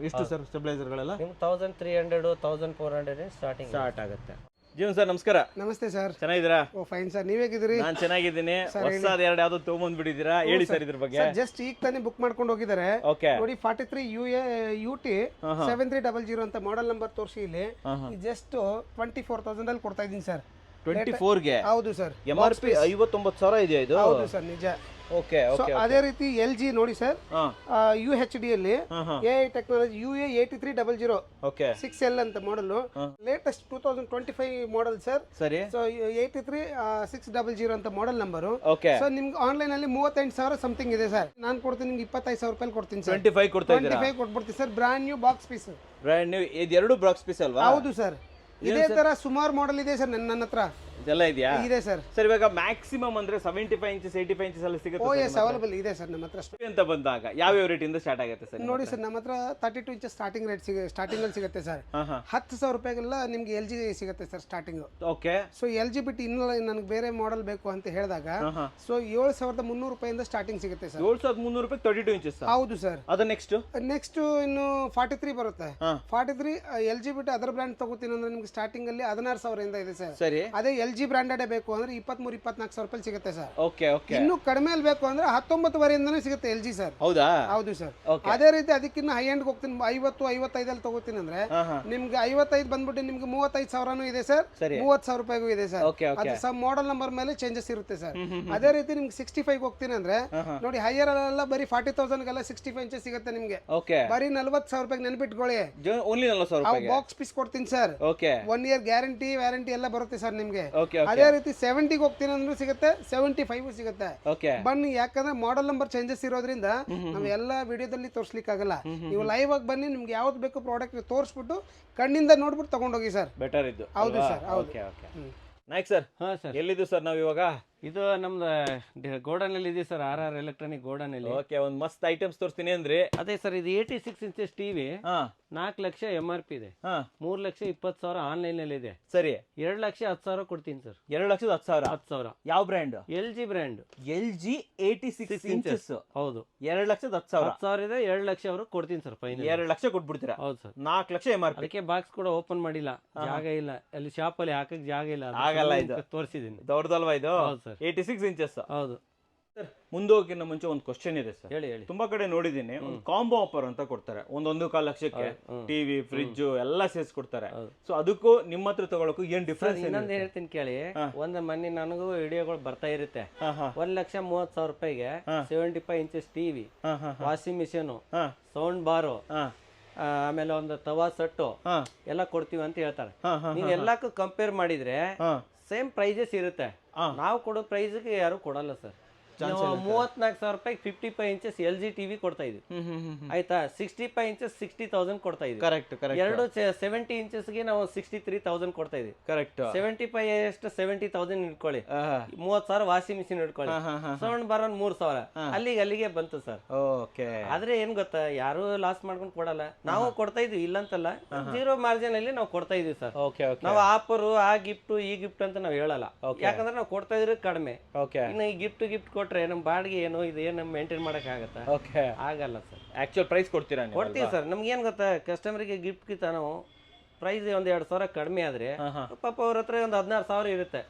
ಎಷ್ಟು ಸರ್ ಸ್ಟೆಬಿಲೈಸರ್ ಗಳೆಲ್ಲ? ನಿಮ್ಗೆ 1,300 1,400 ಸ್ಟಾರ್ಟ್ ಆಗುತ್ತೆ. ಜೀವನ್ ಸರ್ ನಮಸ್ಕಾರ. ನಮಸ್ತೆ ಸರ್. ಚೆನ್ನಾಗಿದ್ದೀರಾ? ಓ ಫೈನ್ ಸರ್, ನೀವ್ ಹೇಗಿದ್ದೀರಿ? ನಾನು ಚೆನ್ನಾಗಿದ್ದೀನಿ. ಹೊಸದು ಎರಡು ಯಾವ್ದು ತಗೊಂಡ್ ಬಿಟ್ಟಿದ್ದೀರಾ? ಹೇಳಿ ಸರ್ ಇದ್ರ ಬಗ್ಗೆ. ಜಸ್ಟ್ ಈಗ ತಾನೇ ಬುಕ್ ಮಾಡ್ಕೊಂಡು ಹೋಗಿದ್ದಾರೆ. ಓಕೆ. ನೋಡಿ 43 UT 7300 ಅಂತ ಮಾಡೆಲ್ ನಂಬರ್ ತೋರಿಸಿ ಇಲ್ಲಿ. ಜಸ್ಟ್ 24,000 ಅಲ್ಲಿ ಕೊಡ್ತಾ ಇದೀನಿ ಸರ್. 24ಗೆ ಹೌದು ಸರ್, MRP 59,000 ಇದೆಯಾ ಇದು? ಹೌದು ಸರ್, ನಿಜ. Okay so okay. ಅದೇ ರೀತಿ LG ನೋಡಿ ಸರ್, UHD ಅಲ್ಲಿ AI technology UA8300 okay 6L ಅಂತ ಮಾಡಲು, ಲೇಟೆಸ್ಟ್ 2025 ಮಾಡೆಲ್ ಸರ್. ಸರಿ. ಸೊ 83600 ಅಂತ ಮಾಡೆಲ್ ನಂಬರು. ಓಕೆ. ಸೊ ನಿಮ್ಗೆ ಆನ್ಲೈನ್ ಅಲ್ಲಿ 38,000 ಸಮಥಿಂಗ್ ಇದೆ ಸರ್. ನಾನು ಕೊಡ್ತೀನಿ ನಿಮ್ಗೆ 25,000 ರೂಪಾಯಿ ಕೊಡ್ತೀನಿ ಸರ್. 25 ಕೊಡ್ತಾ ಇದ್ದೀರಾ? 25 ಕೊಟ್ಬಿಡ್ತೀನಿ sir, brand new box piece. Brand new ಇದೆರಡು ಬಾಕ್ಸ್ ಪೀಸ್ ಅಲ್ವಾ? ಹೌದು ಸರ್, ಇದೇ ತರ ಸುಮಾರು ಮಾಡೆಲ್ ಇದೆ ಸರ್ ನನ್ನ ಹತ್ರ. ಇದೆಲ್ಲ ಇದೆಯಾ? ಇದೆ ಸರ್. ಸರ್ ಇವಾಗ ಮ್ಯಾಕ್ಸಿಮಮ್ ಅಂದ್ರೆ 75 ಇಂಚಸ್ 85 ಇಂಚಸ್ ಎಲ್ಲ ಸಿಗುತ್ತೆ ಓ ಎಸ್, ಅವೈಲೇಬಲ್ ಇದೆ ಸರ್ ನಮ್ಮ ಹತ್ರ. ಅಂತ ಬಂದಾಗ ಯಾವ ರೇಟ್ ಇಂದ ಸ್ಟಾರ್ಟ್ ಆಗುತ್ತೆ ಸರ್? ನೋಡಿ ಸರ್, ನಮ್ಮ ಹತ್ರ 32 ಇಂಚಸ್ ಸ್ಟಾರ್ಟಿಂಗ್ ರೇಟ್ ಸ್ಟಾರ್ಟಿಂಗ್ ಅಲ್ಲಿ ಸಿಗುತ್ತೆ ಸರ್. 10,000 ರೂಪಾಯಿಗೆಲ್ಲ ನಿಮ್ಗೆ LG ಸಿಗುತ್ತೆ sir starting. Okay. So LG ಬಿಟ್ಟು ಇನ್ನು ನನಗೆ ಬೇರೆ ಮಾಡೆಲ್ ಬೇಕು ಅಂತ ಹೇಳಿದಾಗ ಸೊ 7,300 ರೂಪಾಯಿಂದ ಸ್ಟಾರ್ಟಿಂಗ್ ಸಿಗುತ್ತೆ ಸರ್. 7,300 ರೂಪಾಯಿ 32 ಇಂಚಸ್? ಹೌದು ಸರ್. ಅದ ನೆಕ್ಸ್ಟ್ ಇನ್ನು 43 ಬರುತ್ತೆ. 43 LG ಬಿಟ್ಟು ಅದರ್ ಬ್ರ್ಯಾಂಡ್ ತಗೋತೀನಿ ಅಂದ್ರೆ ನಿಮ್ಗೆ ಸ್ಟಾರ್ಟಿಂಗ್ ಅಲ್ಲಿ 16,000 ಇಂದ ಇದೆ ಸರ್. ಸರಿ. ಅದೇ LG ಬ್ರಾಂಡೆಡ್ ಬೇಕು ಅಂದ್ರೆ 23-24,000 ರೂಪಾಯಿ ಸಿಗುತ್ತೆ ಸರ್. Okay okay. ಇನ್ನು ಕಡಿಮೆ ಬೇಕು ಅಂದ್ರೆ 19,000 ಸಿಗುತ್ತೆ LG ಸರ್. ಹೌದಾ? ಹೌದು ಸರ್. ಅದೇ ರೀತಿ ಅದಕ್ಕಿಂತ ಹೈ ಎಂಡ್ ಹೋಗ್ತೀನಿ, 50-55 ಅಲ್ಲಿ ತಗೋತೀನಿ ಅಂದ್ರೆ ನಿಮ್ಗೆ 55 ಬಂದ್ಬಿಟ್ಟು ನಿಮ್ಗೆ 35,000 ಇದೆ ಸರ್, 30,000 ರೂಪಾಯಿಗೂ ಇದೆ ಸರ್. ಅದು ಸಬ್ ಮಾಡೆಲ್ ನಂಬರ್ ಮೇಲೆ ಚೇಂಜಸ್ ಇರುತ್ತೆ ಸರ್. ಅದೇ ರೀತಿ ನಿಮ್ಗೆ 65 ಹೋಗ್ತೀನಿ ಅಂದ್ರೆ ನೋಡಿ, ಹೈಯರ್ ಅಲ್ಲೆಲ್ಲ ಬರೀ 40,000ಗೆಲ್ಲ 65 ಇಂಚಸ್ ಸಿಗುತ್ತೆ ನಿಮ್ಗೆ. ಬರೀ 40,000 ರೂಪಾಯಿಗೆ ನೆನ್ಪಿಟ್ಕೊಳ್ಳಿ. ಓನ್ಲಿ 40,000 ರೂಪಾಯಿ ಬಾಕ್ಸ್ ಪೀಸ್ ಕೊಡ್ತೀನಿ ಸರ್. 1 ಇಯರ್ ಗ್ಯಾರಂಟಿ ವ್ಯಾರಂಟಿ ಎಲ್ಲ ಬರುತ್ತೆ ಸರ್ ನಿಮ್ಗೆ. ಅದೇ ರೀತಿ 70 ಹೋಗ್ತೀನಿ ಅಂದ್ರೂ ಸಿಗುತ್ತೆ, 75 ಸಿಗುತ್ತೆ. ಬನ್ನಿ, ಯಾಕಂದ್ರೆ ಮಾಡೆಲ್ ನಂಬರ್ ಚೇಂಜಸ್ ಇರೋದ್ರಿಂದ ನಾವು ಎಲ್ಲ ವಿಡಿಯೋದಲ್ಲಿ ತೋರ್ಸ್ಲಿಕ್ಕೆ ಆಗಲ್ಲ. ನೀವು ಲೈವ್ ಆಗಿ ಬನ್ನಿ, ನಿಮ್ಗೆ ಯಾವ್ದು ಬೇಕು ಪ್ರಾಡಕ್ಟ್ ತೋರಿಸ್ಬಿಟ್ಟು ಕಣ್ಣಿಂದ ನೋಡ್ಬಿಟ್ಟು ತಗೊಂಡೋಗಿ ಸರ್. ಬೆಟರ್ ಇದು. ಹೌದು ಸರ್. ಹೌದು. ನಾಯ್ಕ್ ಸರ್, ಹಾ ಸರ್, ಎಲ್ಲಿದ್ದು ಸರ್ ನಾವು ಇವಾಗ? ಇದು ನಮ್ದು ಗೋಡನ್ ಅಲ್ಲಿ ಇದೆ ಸರ್, RR ಎಲೆಕ್ಟ್ರಾನಿಕ್ ಗೋಡನ್ ಅಲ್ಲಿ. ಓಕೆ, ಒಂದ್ ಮಸ್ತ್ ಐಟಮ್ಸ್ ತೋರಿಸ್ತೀನಿ ಅಂದ್ರೆ. ಅದೇ ಸರ್, ಇದು 86 ಇಂಚಸ್ ಟಿವಿ, 4 ಲಕ್ಷ MRP ಇದೆ, 3,20,000 ಆನ್ಲೈನ್ ಅಲ್ಲಿ ಇದೆ. ಸರಿ. 2,10,000 ಕೊಡ್ತೀನಿ ಸರ್. 2,10,000? 10,000. ಯಾವ brand? LG brand. LG 86 inches. ಹೌದು. 2,10,000. 10,000 ಇದೆ, 2,00,000 ಅವ್ರಿಗೆ ಕೊಡ್ತೀನಿ ಸರ್ ಫೈನಲ್. 2 ಲಕ್ಷ ಕೊಟ್ಬಿಡ್ತೀರಾ? ಹೌದು ಸರ್. 4 ಲಕ್ಷ MRP. ಅದಕ್ಕೆ ಬಾಕ್ಸ್ ಕೂಡ ಓಪನ್ ಮಾಡಿಲ್ಲ, ಜಾಗ ಇಲ್ಲ ಅಲ್ಲಿ ಶಾಪ್ ಅಲ್ಲಿ ಹಾಕಕ್ ಜಾಗ ಇಲ್ಲ. ಆಗಲ್ಲ, ಇದು ತೋರಿಸಿದೀನಿ. ದೊಡ್ಡದಲ್ವಾ ಇದು? ಹೌದು ಸರ್. 86 ಇಂಚಸ್. ಹೌದು ಸರ್, ಮುಂದೋಗಿನ ಮುಂಚೆ ಒಂದು ಕ್ವಶನ್ ಇದೆ ಸರ್. ಹೇಳಿ ಹೇಳಿ. ತುಂಬಾ ಕಡೆ ನೋಡಿದೀನಿ, ಒಂದು ಕಾಂಬೋ ಆಫರ್ ಅಂತ ಕೊಡ್ತಾರೆ. 1.25 ಲಕ್ಷಕ್ಕೆ ಟಿವಿ, ಫ್ರಿಡ್ಜ್ ಎಲ್ಲ ಸೇರಿಸ್ಕೊಡ್ತಾರೆ. ಸೊ ಅದಕ್ಕೂ ನಿಮ್ಮ ಹತ್ರ ತಗೊಳಕ್ಕೂ ಏನ್ ಡಿಫ್ರೆನ್ಸ್? ಇನ್ನೊಂದು ಹೇಳ್ತೀನಿ ಕೇಳಿ. ಒಂದ್ ಮನೆ ನನಗೂ ವಿಡಿಯೋಗಳು ಬರ್ತಾ ಇರುತ್ತೆ. 1,30,000 ರೂಪಾಯಿಗೆ 75 inches TV, washing machine, sound bar, ಆಮೇಲೆ ಒಂದು ತವಾ ಸೆಟ್ಟು ಎಲ್ಲ ಕೊಡ್ತೀವಿ ಅಂತ ಹೇಳ್ತಾರೆ. ನೀವು ಎಲ್ಲಕ್ಕೂ ಕಂಪೇರ್ ಮಾಡಿದ್ರೆ ಸೇಮ್ ಪ್ರೈಸಸ್ ಇರುತ್ತೆ. ನಾವು ಕೊಡೋ ಪ್ರೈಸ್ಗೆ ಯಾರು ಕೊಡಲ್ಲ ಸರ್. 34,000 ರೂಪಾಯಿ 55 ಇಂಚಸ್ LG ಟಿವಿ ಕೊಡ್ತಾ ಇದ್ವಿ, ಆಯ್ತಾ? 65 ಇಂಚಸ್ 60,000 ಕೊಡ್ತಾ ಇದ್ವಿ. ಕರೆಕ್ಟ್. ಎರಡು 70 ಇಂಚಸ್ಗೆ ನಾವು 63,000 ಕೊಡ್ತಾ ಇದ್ವಿ. ಕರೆಕ್ಟ್. 75 ಎಷ್ಟು 70,000 ಇಟ್ಕೊಳ್ಳಿ, 30,000 ವಾಷಿಂಗ್ ಮಿಷಿನ್ ಇಟ್ಕೊಳ್ಳಿ, ಸೌಂಡ್ ಬಾರ್ 3,000, ಅಲ್ಲಿಗೆ ಬಂತು ಸರ್. ಓಕೆ. ಆದ್ರೆ ಏನ್ ಗೊತ್ತಾ, ಯಾರು ಲಾಸ್ ಮಾಡ್ಕೊಂಡು ಕೊಡಲ್ಲ, ನಾವು ಕೊಡ್ತಾ ಇದ್ವಿ, ಇಲ್ಲಂತಲ್ಲ. 0 ಮಾರ್ಜಿನ್ ಅಲ್ಲಿ ನಾವು ಕೊಡ್ತಾ ಇದೀವಿ ಸರ್. ನಾವು ಆಫರ್, ಆ ಗಿಫ್ಟ್, ಈ ಗಿಫ್ಟ್ ಅಂತ ನಾವು ಹೇಳಲ್ಲ. ಯಾಕಂದ್ರೆ ನಾವು ಕೊಡ್ತಾ ಇದ್ರೆ ಕಡಿಮೆ. ಇನ್ನು ಈ ಗಿಫ್ಟ್ ಕೊಟ್ರೆ ನಮ್ ಬಾಡಿಗೆ ಏನು ಇದು ಏನು ಮೇಂಟೈನ್ ಮಾಡಕ್ ಆಗತ್ತಾ? ಆಗಲ್ಲ ಸರ್. ಆಕ್ಚುಯಲ್ ಪ್ರೈಸ್ ಕೊಡ್ತೀರಾ? ಕೊಡ್ತೀವಿ ಸರ್. ನಮ್ಗೆ ಏನ್ ಗೊತ್ತಾ, ಕಸ್ಟಮರ್ಗೆ ಗಿಫ್ಟ್ ಗಿಂತ ನಾವು ಪ್ರೈಸ್ ಒಂದ್ 2,000 ಕಡಿಮೆ ಆದ್ರೆ ಪಾಪ ಅವ್ರ ಹತ್ರ ಒಂದು 16,000 ಇರುತ್ತೆ.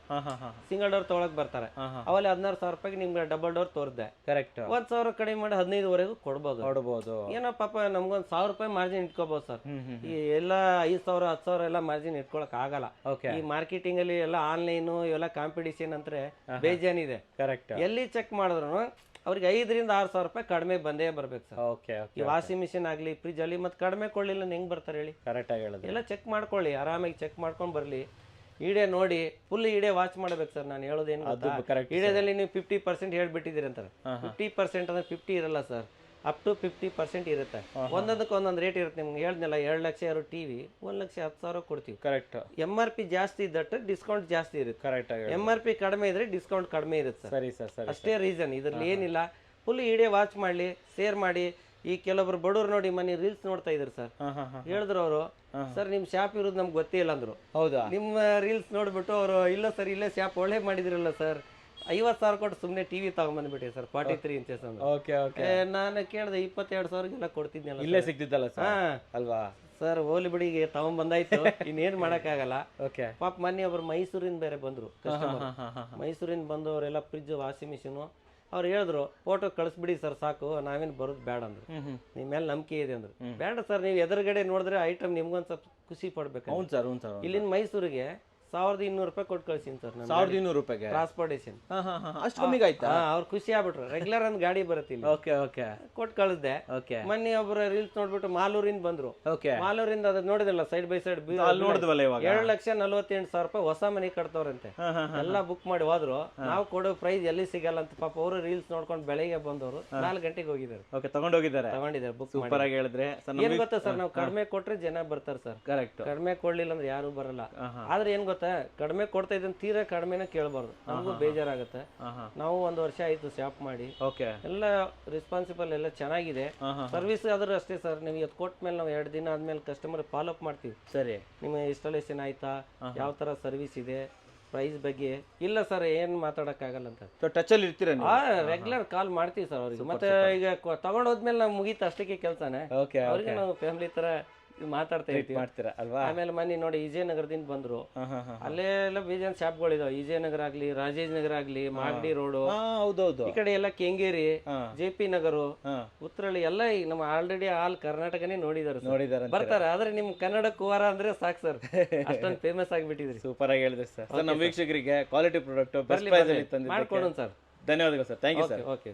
ಸಿಂಗಲ್ ಡೋರ್ ತಗೊಳಕ್ ಬರ್ತಾರೆ, ಅವಲ್ಲಿ 16,000 ರೂಪಾಯಿಗೆ ನಿಮ್ಗೆ ಡಬಲ್ ಡೋರ್ ತೋರ್ದೆ. ಕರೆಕ್ಟ್. 1,000 ಕಡಿಮೆ ಮಾಡಿ 15,000 ಕೊಡ್ಬೋದು. ಏನೋ ಪಾಪ ನಮ್ಗೊಂದ್ 1,000 ರೂಪಾಯಿ ಮಾರ್ಜಿನ್ ಇಟ್ಕೋಬಹುದು ಸರ್. ಈ ಎಲ್ಲ 5,000 10,000 ಎಲ್ಲ ಮಾರ್ಜಿನ್ ಇಟ್ಕೊಳಕ್ ಆಗಲ್ಲ. ಈ ಮಾರ್ಕೆಟಿಂಗ್ ಅಲ್ಲಿ ಎಲ್ಲ ಆನ್ಲೈನ್ ಇವೆಲ್ಲ ಕಾಂಪಿಟಿಷನ್ ಅಂದ್ರೆ ಬೇಜಾನಿದೆ. ಕರೆಕ್ಟ್. ಎಲ್ಲಿ ಚೆಕ್ ಮಾಡಿದ್ರು ಅವ್ರಿಗೆ 5,000 - 6,000 ರೂಪಾಯಿ ಕಡಿಮೆ ಬಂದೇ ಬರ್ಬೇಕು ಸರ್. ಈ ವಾಷಿಂಗ್ ಮಿಷಿನ್ ಆಗ್ಲಿ, ಫ್ರಿಜ್ ಅಲ್ಲಿ ಮತ್ತೆ ಕಡಿಮೆ ಕೊಡ್ಲಿಲ್ಲ ಹೆಂಗ್ ಬರ್ತಾರೆ ಹೇಳಿ? ಕರೆಕ್ಟ್ ಆಗಿ ಹೇಳೋದು. ಎಲ್ಲ ಚೆಕ್ ಮಾಡ್ಕೊಳ್ಳಿ, ಆರಾಮಾಗಿ ಚೆಕ್ ಮಾಡ್ಕೊಂಡ್ ಬರ್ಲಿ. ಇಡೇ ನೋಡಿ, ಫುಲ್ ಇಡೇ ವಾಚ್ ಮಾಡ್ಬೇಕು ಸರ್. ನಾನು ಹೇಳೋದೇನು, ಇಡೇದಲ್ಲಿ ನೀವು 50% ಹೇಳ್ಬಿಟ್ಟಿದ್ದೀರಿ ಅಂತಾರೆ. 50% ಅಂದ್ರೆ 50 ಇರಲ್ಲ ಸರ್, ಅಪ್ ಟು 50% ಇರುತ್ತೆ. ಒಂದೊಂದಕ್ಕೆ ಒಂದೊಂದು ರೇಟ್ ಇರುತ್ತೆ. ನಿಮ್ಗೆ ಹೇಳ್ದಲ್ಲ, 2 ಲಕ್ಷ ಯಾರು ಟಿವಿ 1,10,000 ಕೊಡ್ತೀವಿ. ಕರೆಕ್ಟ್. MRP ಜಾಸ್ತಿ ಇದ್ದಟ್ಟು ಡಿಸ್ಕೌಂಟ್ ಜಾಸ್ತಿ ಇರುತ್ತೆ. ಕರೆಕ್ಟ್. MRP ಕಡಿಮೆ ಇದ್ರೆ ಡಿಸ್ಕೌಂಟ್ ಕಡಿಮೆ ಇರುತ್ತೆ. ಸರಿ ಸರ್, ಅಷ್ಟೇ ರೀಸನ್. ಇದ್ರಲ್ಲಿ ಏನಿಲ್ಲ. ಫುಲ್ ಇಡೇ ವಾಚ್ ಮಾಡ್ಲಿ, ಶೇರ್ ಮಾಡಿ. ಈ ಕೆಲವೊಬ್ರು ಬಡವ್ರು ನೋಡಿ ಮನೆ ರೀಲ್ಸ್ ನೋಡ್ತಾ ಇದ್ರು ಸರ್. ಹೇಳಿದ್ರು ಅವರು, ಸರ್ ನಿಮ್ ಶಾಪ್ ಇರೋದು ನಮ್ಗೆ ಗೊತ್ತೇ ಇಲ್ಲ ಅಂದ್ರು. ಹೌದಾ? ನಿಮ್ಮ ರೀಲ್ಸ್ ನೋಡ್ಬಿಟ್ಟು ಅವರು, ಇಲ್ಲ ಸರ್ ಇಲ್ಲೇ ಶಾಪ್ ಒಳ್ಳೆ ಮಾಡಿದ್ರಲ್ಲ ಸರ್, 50,000 ಕೊಟ್ಟು ಸುಮ್ಮನೆ ಟಿವಿ ತಗೊಂಡ್ಬಂದ್ಬಿಟ್ಟೆ ಸರ್, 43 ಇಂಚಸ್ ಅಂದ್ರೆ. ನಾನು ಕೇಳಿದೆ 22,000 ಕೊಡ್ತಿದ್ನಲ್ಲ, ಇಲ್ಲೇ ಸಿಗ್ತಿದ್ದಲ್ಲ ಸರ್ ಅಲ್ವಾ? ಸರ್ ಹೋಲಿ ಬಿಡಿ, ತಗೊಂಡ್ಬಂದಾಯ್ತು, ಇನ್ನೇನ್ ಮಾಡಕ್ಕಾಗಲ್ಲ. ಪಾಪ ಮೊನ್ನೆ ಒಬ್ರು ಮೈಸೂರಿಂದ ಬೇರೆ ಬಂದ್ರು ಕಸ್ಟಮರ್. ಮೈಸೂರಿಂದ ಬಂದು ಅವರೆಲ್ಲ ಫ್ರಿಜ್, ವಾಷಿಂಗ್ ಮಿಷಿನ್ ಅವ್ರು ಹೇಳಿದ್ರು, ಫೋಟೋ ಕಳಿಸ್ಬಿಡಿ ಸರ್ ಸಾಕು, ನಾವೇನು ಬರೋದು ಬೇಡ ಅಂದ್ರು. ನಿಮ್ ಮೇಲೆ ನಂಬಿಕೆ ಇದೆ ಅಂದ್ರು. ಬೇಡ ಸರ್, ನೀವು ಎದುರುಗಡೆ ನೋಡಿದ್ರೆ ಐಟಮ್ ನಿಮ್ಗೊಂದ್ ಸ್ವಲ್ಪ ಖುಷಿ ಪಡ್ಬೇಕು. ಇಲ್ಲಿಂದ ಮೈಸೂರಿಗೆ 1200 ರೂಪಾಯಿ ಕೊಟ್ಟು ಕಳ್ಸೀನಿ ಸರ್ ನಾನು 1200 ರೂಪಾಯಿಗೆ ಟ್ರಾನ್ಸ್ಪೋರ್ಟೇಷನ್. ಅಷ್ಟು ಕಮ್ಮಿಗೆ ಆಯ್ತಾ? ಅವ್ರು ಖುಷಿ ಆಗ್ಬಿಟ್ರು, ರೆಗ್ಯುಲರ್ ಒಂದು ಗಾಡಿ ಬರುತ್ತೆ ಇಲ್ಲಿ. ಓಕೆ ಓಕೆ ಕೊಟ್ಟು ಕಳಿಸ್ದೆ. ಓಕೆ. ಮೊನ್ನೆ ಒಬ್ಬರು ರೀಲ್ಸ್ ನೋಡ್ಬಿಟ್ಟು ಮಾಲೂರಿಂದ ಬಂದ್ರು. ಓಕೆ. ಮಾಲೂರಿಂದ ಅದು ನೋಡಿದಲ್ಲ ಸೈಡ್ ಬೈ ಸೈಡ್ ನೋಡಿದ್ವಲ್ಲ ಇವಾಗ 2,48,000 ರೂಪಾಯಿ ಹೊಸ ಮನೆ ಕಟ್ತವ್ರಂತೆ. ಎಲ್ಲ ಬುಕ್ ಮಾಡಿ ಹೋದ್ರು. ನಾವು ಕೊಡೋ ಪ್ರೈಸ್ ಎಲ್ಲಿ ಸಿಗಲ್ಲ ಅಂತ ಪಾಪ ಅವರು ರೀಲ್ಸ್ ನೋಡ್ಕೊಂಡು ಬೆಳಿಗ್ಗೆ ಬಂದವರು 4 ಗಂಟೆಗೆ ಹೋಗಿದ್ದಾರೆ. ಓಕೆ, ತಗೊಂಡೋಗಿದ್ದಾರೆ. ತಗೊಂಡಿದ್ದಾರೆ ಬುಕ್ ಸೂಪರ್ ಆಗಿ ಹೇಳಿದ್ರೆ. ಏನ್ ಗೊತ್ತಾ ಸರ್, ನಾವು ಕಡಿಮೆ ಕೊಟ್ರೆ ಜನ ಬರ್ತಾರೆ ಸರ್. ಕರೆಕ್ಟ್. ಕಡಿಮೆ ಕೊಡ್ಲಿಲ್ಲ ಅಂದ್ರೆ ಯಾರು ಬರಲ್ಲ. ಆದ್ರೆ ಏನ್ ಗೊತ್ತಾ, ಕಡಿಮೆ ಕೊಡ್ತಾ ಇದ್ದಂತ ತೀರಾ ಕಡಿಮೆನ ಕೇಳಬಾರ್ದು, ನಮಗೂ ಬೇಜಾರಾಗುತ್ತೆ. ನಾವು 1 ವರ್ಷ ಆಯ್ತು ಶಾಪ್ ಮಾಡಿ. ಓಕೆ. ಎಲ್ಲ ರೆಸ್ಪಾನ್ಸಿಬಲ್ ಎಲ್ಲ ಚೆನ್ನಾಗಿದೆ. ಸರ್ವಿಸ್ ಆದ್ರೂ ಅಷ್ಟೇ ಸರ್, ನೀವು ಇವತ್ತು ಕೊಟ್ಟ ಮೇಲೆ ನಾವು 2 ದಿನ ಆದ್ಮೇಲೆ ಕಸ್ಟಮರ್ ಫಾಲೋ ಅಪ್ ಮಾಡ್ತೀವಿ. ಸರಿ. ನಿಮ್ಮ ಇನ್ಸ್ಟಾಲೇಷನ್ ಆಯ್ತಾ, ಯಾವ ತರ ಸರ್ವಿಸ್ ಇದೆ, ಪ್ರೈಸ್ ಬಗ್ಗೆ. ಇಲ್ಲ ಸರ್ ಏನ್ ಮಾತಾಡಕ್ಕಾಗಲ್ಲ ಅಂತ. ಟಚ್ ಅಲ್ಲಿ ಇರ್ತೀರಾ ನೀವು? ರೆಗ್ಯುಲರ್ ಕಾಲ್ ಮಾಡ್ತೀವಿ ಸರ್ ಅವ್ರಿಗೆ. ಮತ್ತೆ ಈಗ ತಗೊಂಡೋದ್ಮೇಲೆ ನಾವು ಮುಗೀತು ಅಷ್ಟಕ್ಕೆ ಕೆಲಸನೇ. ಓಕೆ. ಅವ್ರಿಗೆ ನಾವು ಫ್ಯಾಮಿಲಿ ತರ ಮಾತಾಡ್ತಾ ಇರ್ತೀವಿ. ಮಾಡ್ತೀರಾ ಅಲ್ವಾ? ಆಮೇಲೆ ಮನೆ ನೋಡಿ ವಿಜಯನಗರದಿಂದ ಬಂದ್ರು. ಅಲ್ಲೇ ಎಲ್ಲ ಬೇಜಾನ್ ಶಾಪ್ಗಳು ಇದಾವೆ. ವಿಜಯನಗರ ಆಗ್ಲಿ, ರಾಜೇಶ್ ನಗರ ಆಗ್ಲಿ, ಮಾಗಡಿ ರೋಡ್, ಹೌದೌದು, ಈ ಕಡೆ ಎಲ್ಲ ಕೆಂಗೇರಿ, JP ನಗರ, ಉತ್ತರಳ್ಳಿ ಎಲ್ಲ ನಮ್ಮ ಆಲ್ರೆಡಿ ಆಲ್ ಕರ್ನಾಟಕನೇ ನೋಡಿದಾರೆ, ಬರ್ತಾರೆ. ಆದ್ರೆ ನಿಮ್ ಕನ್ನಡ ಕುವಾರ ಅಂದ್ರೆ ಸಾಕು ಸರ್, ಅಷ್ಟೊಂದು ಫೇಮಸ್ ಆಗಿಬಿಟ್ಟಿದ್ರಿ. ಸೂಪರ್ ಆಗಿ ಹೇಳಿದ್ರಿ ಸರ್. ನಮ್ಮ ವೀಕ್ಷಕರಿಗೆ ಕ್ವಾಲಿಟಿ ಪ್ರಾಡಕ್ಟ್ ಬೆಸ್ಟ್ ಪ್ರೈಸ್ ಅಲ್ಲಿ ತಂದಿದ್ದಕ್ಕೆ ಮಾಡ್ಕೊಡೋಣ ಸರ್. ಧನ್ಯವಾದಗಳು ಸರ್. Thank you sir. ಓಕೆ.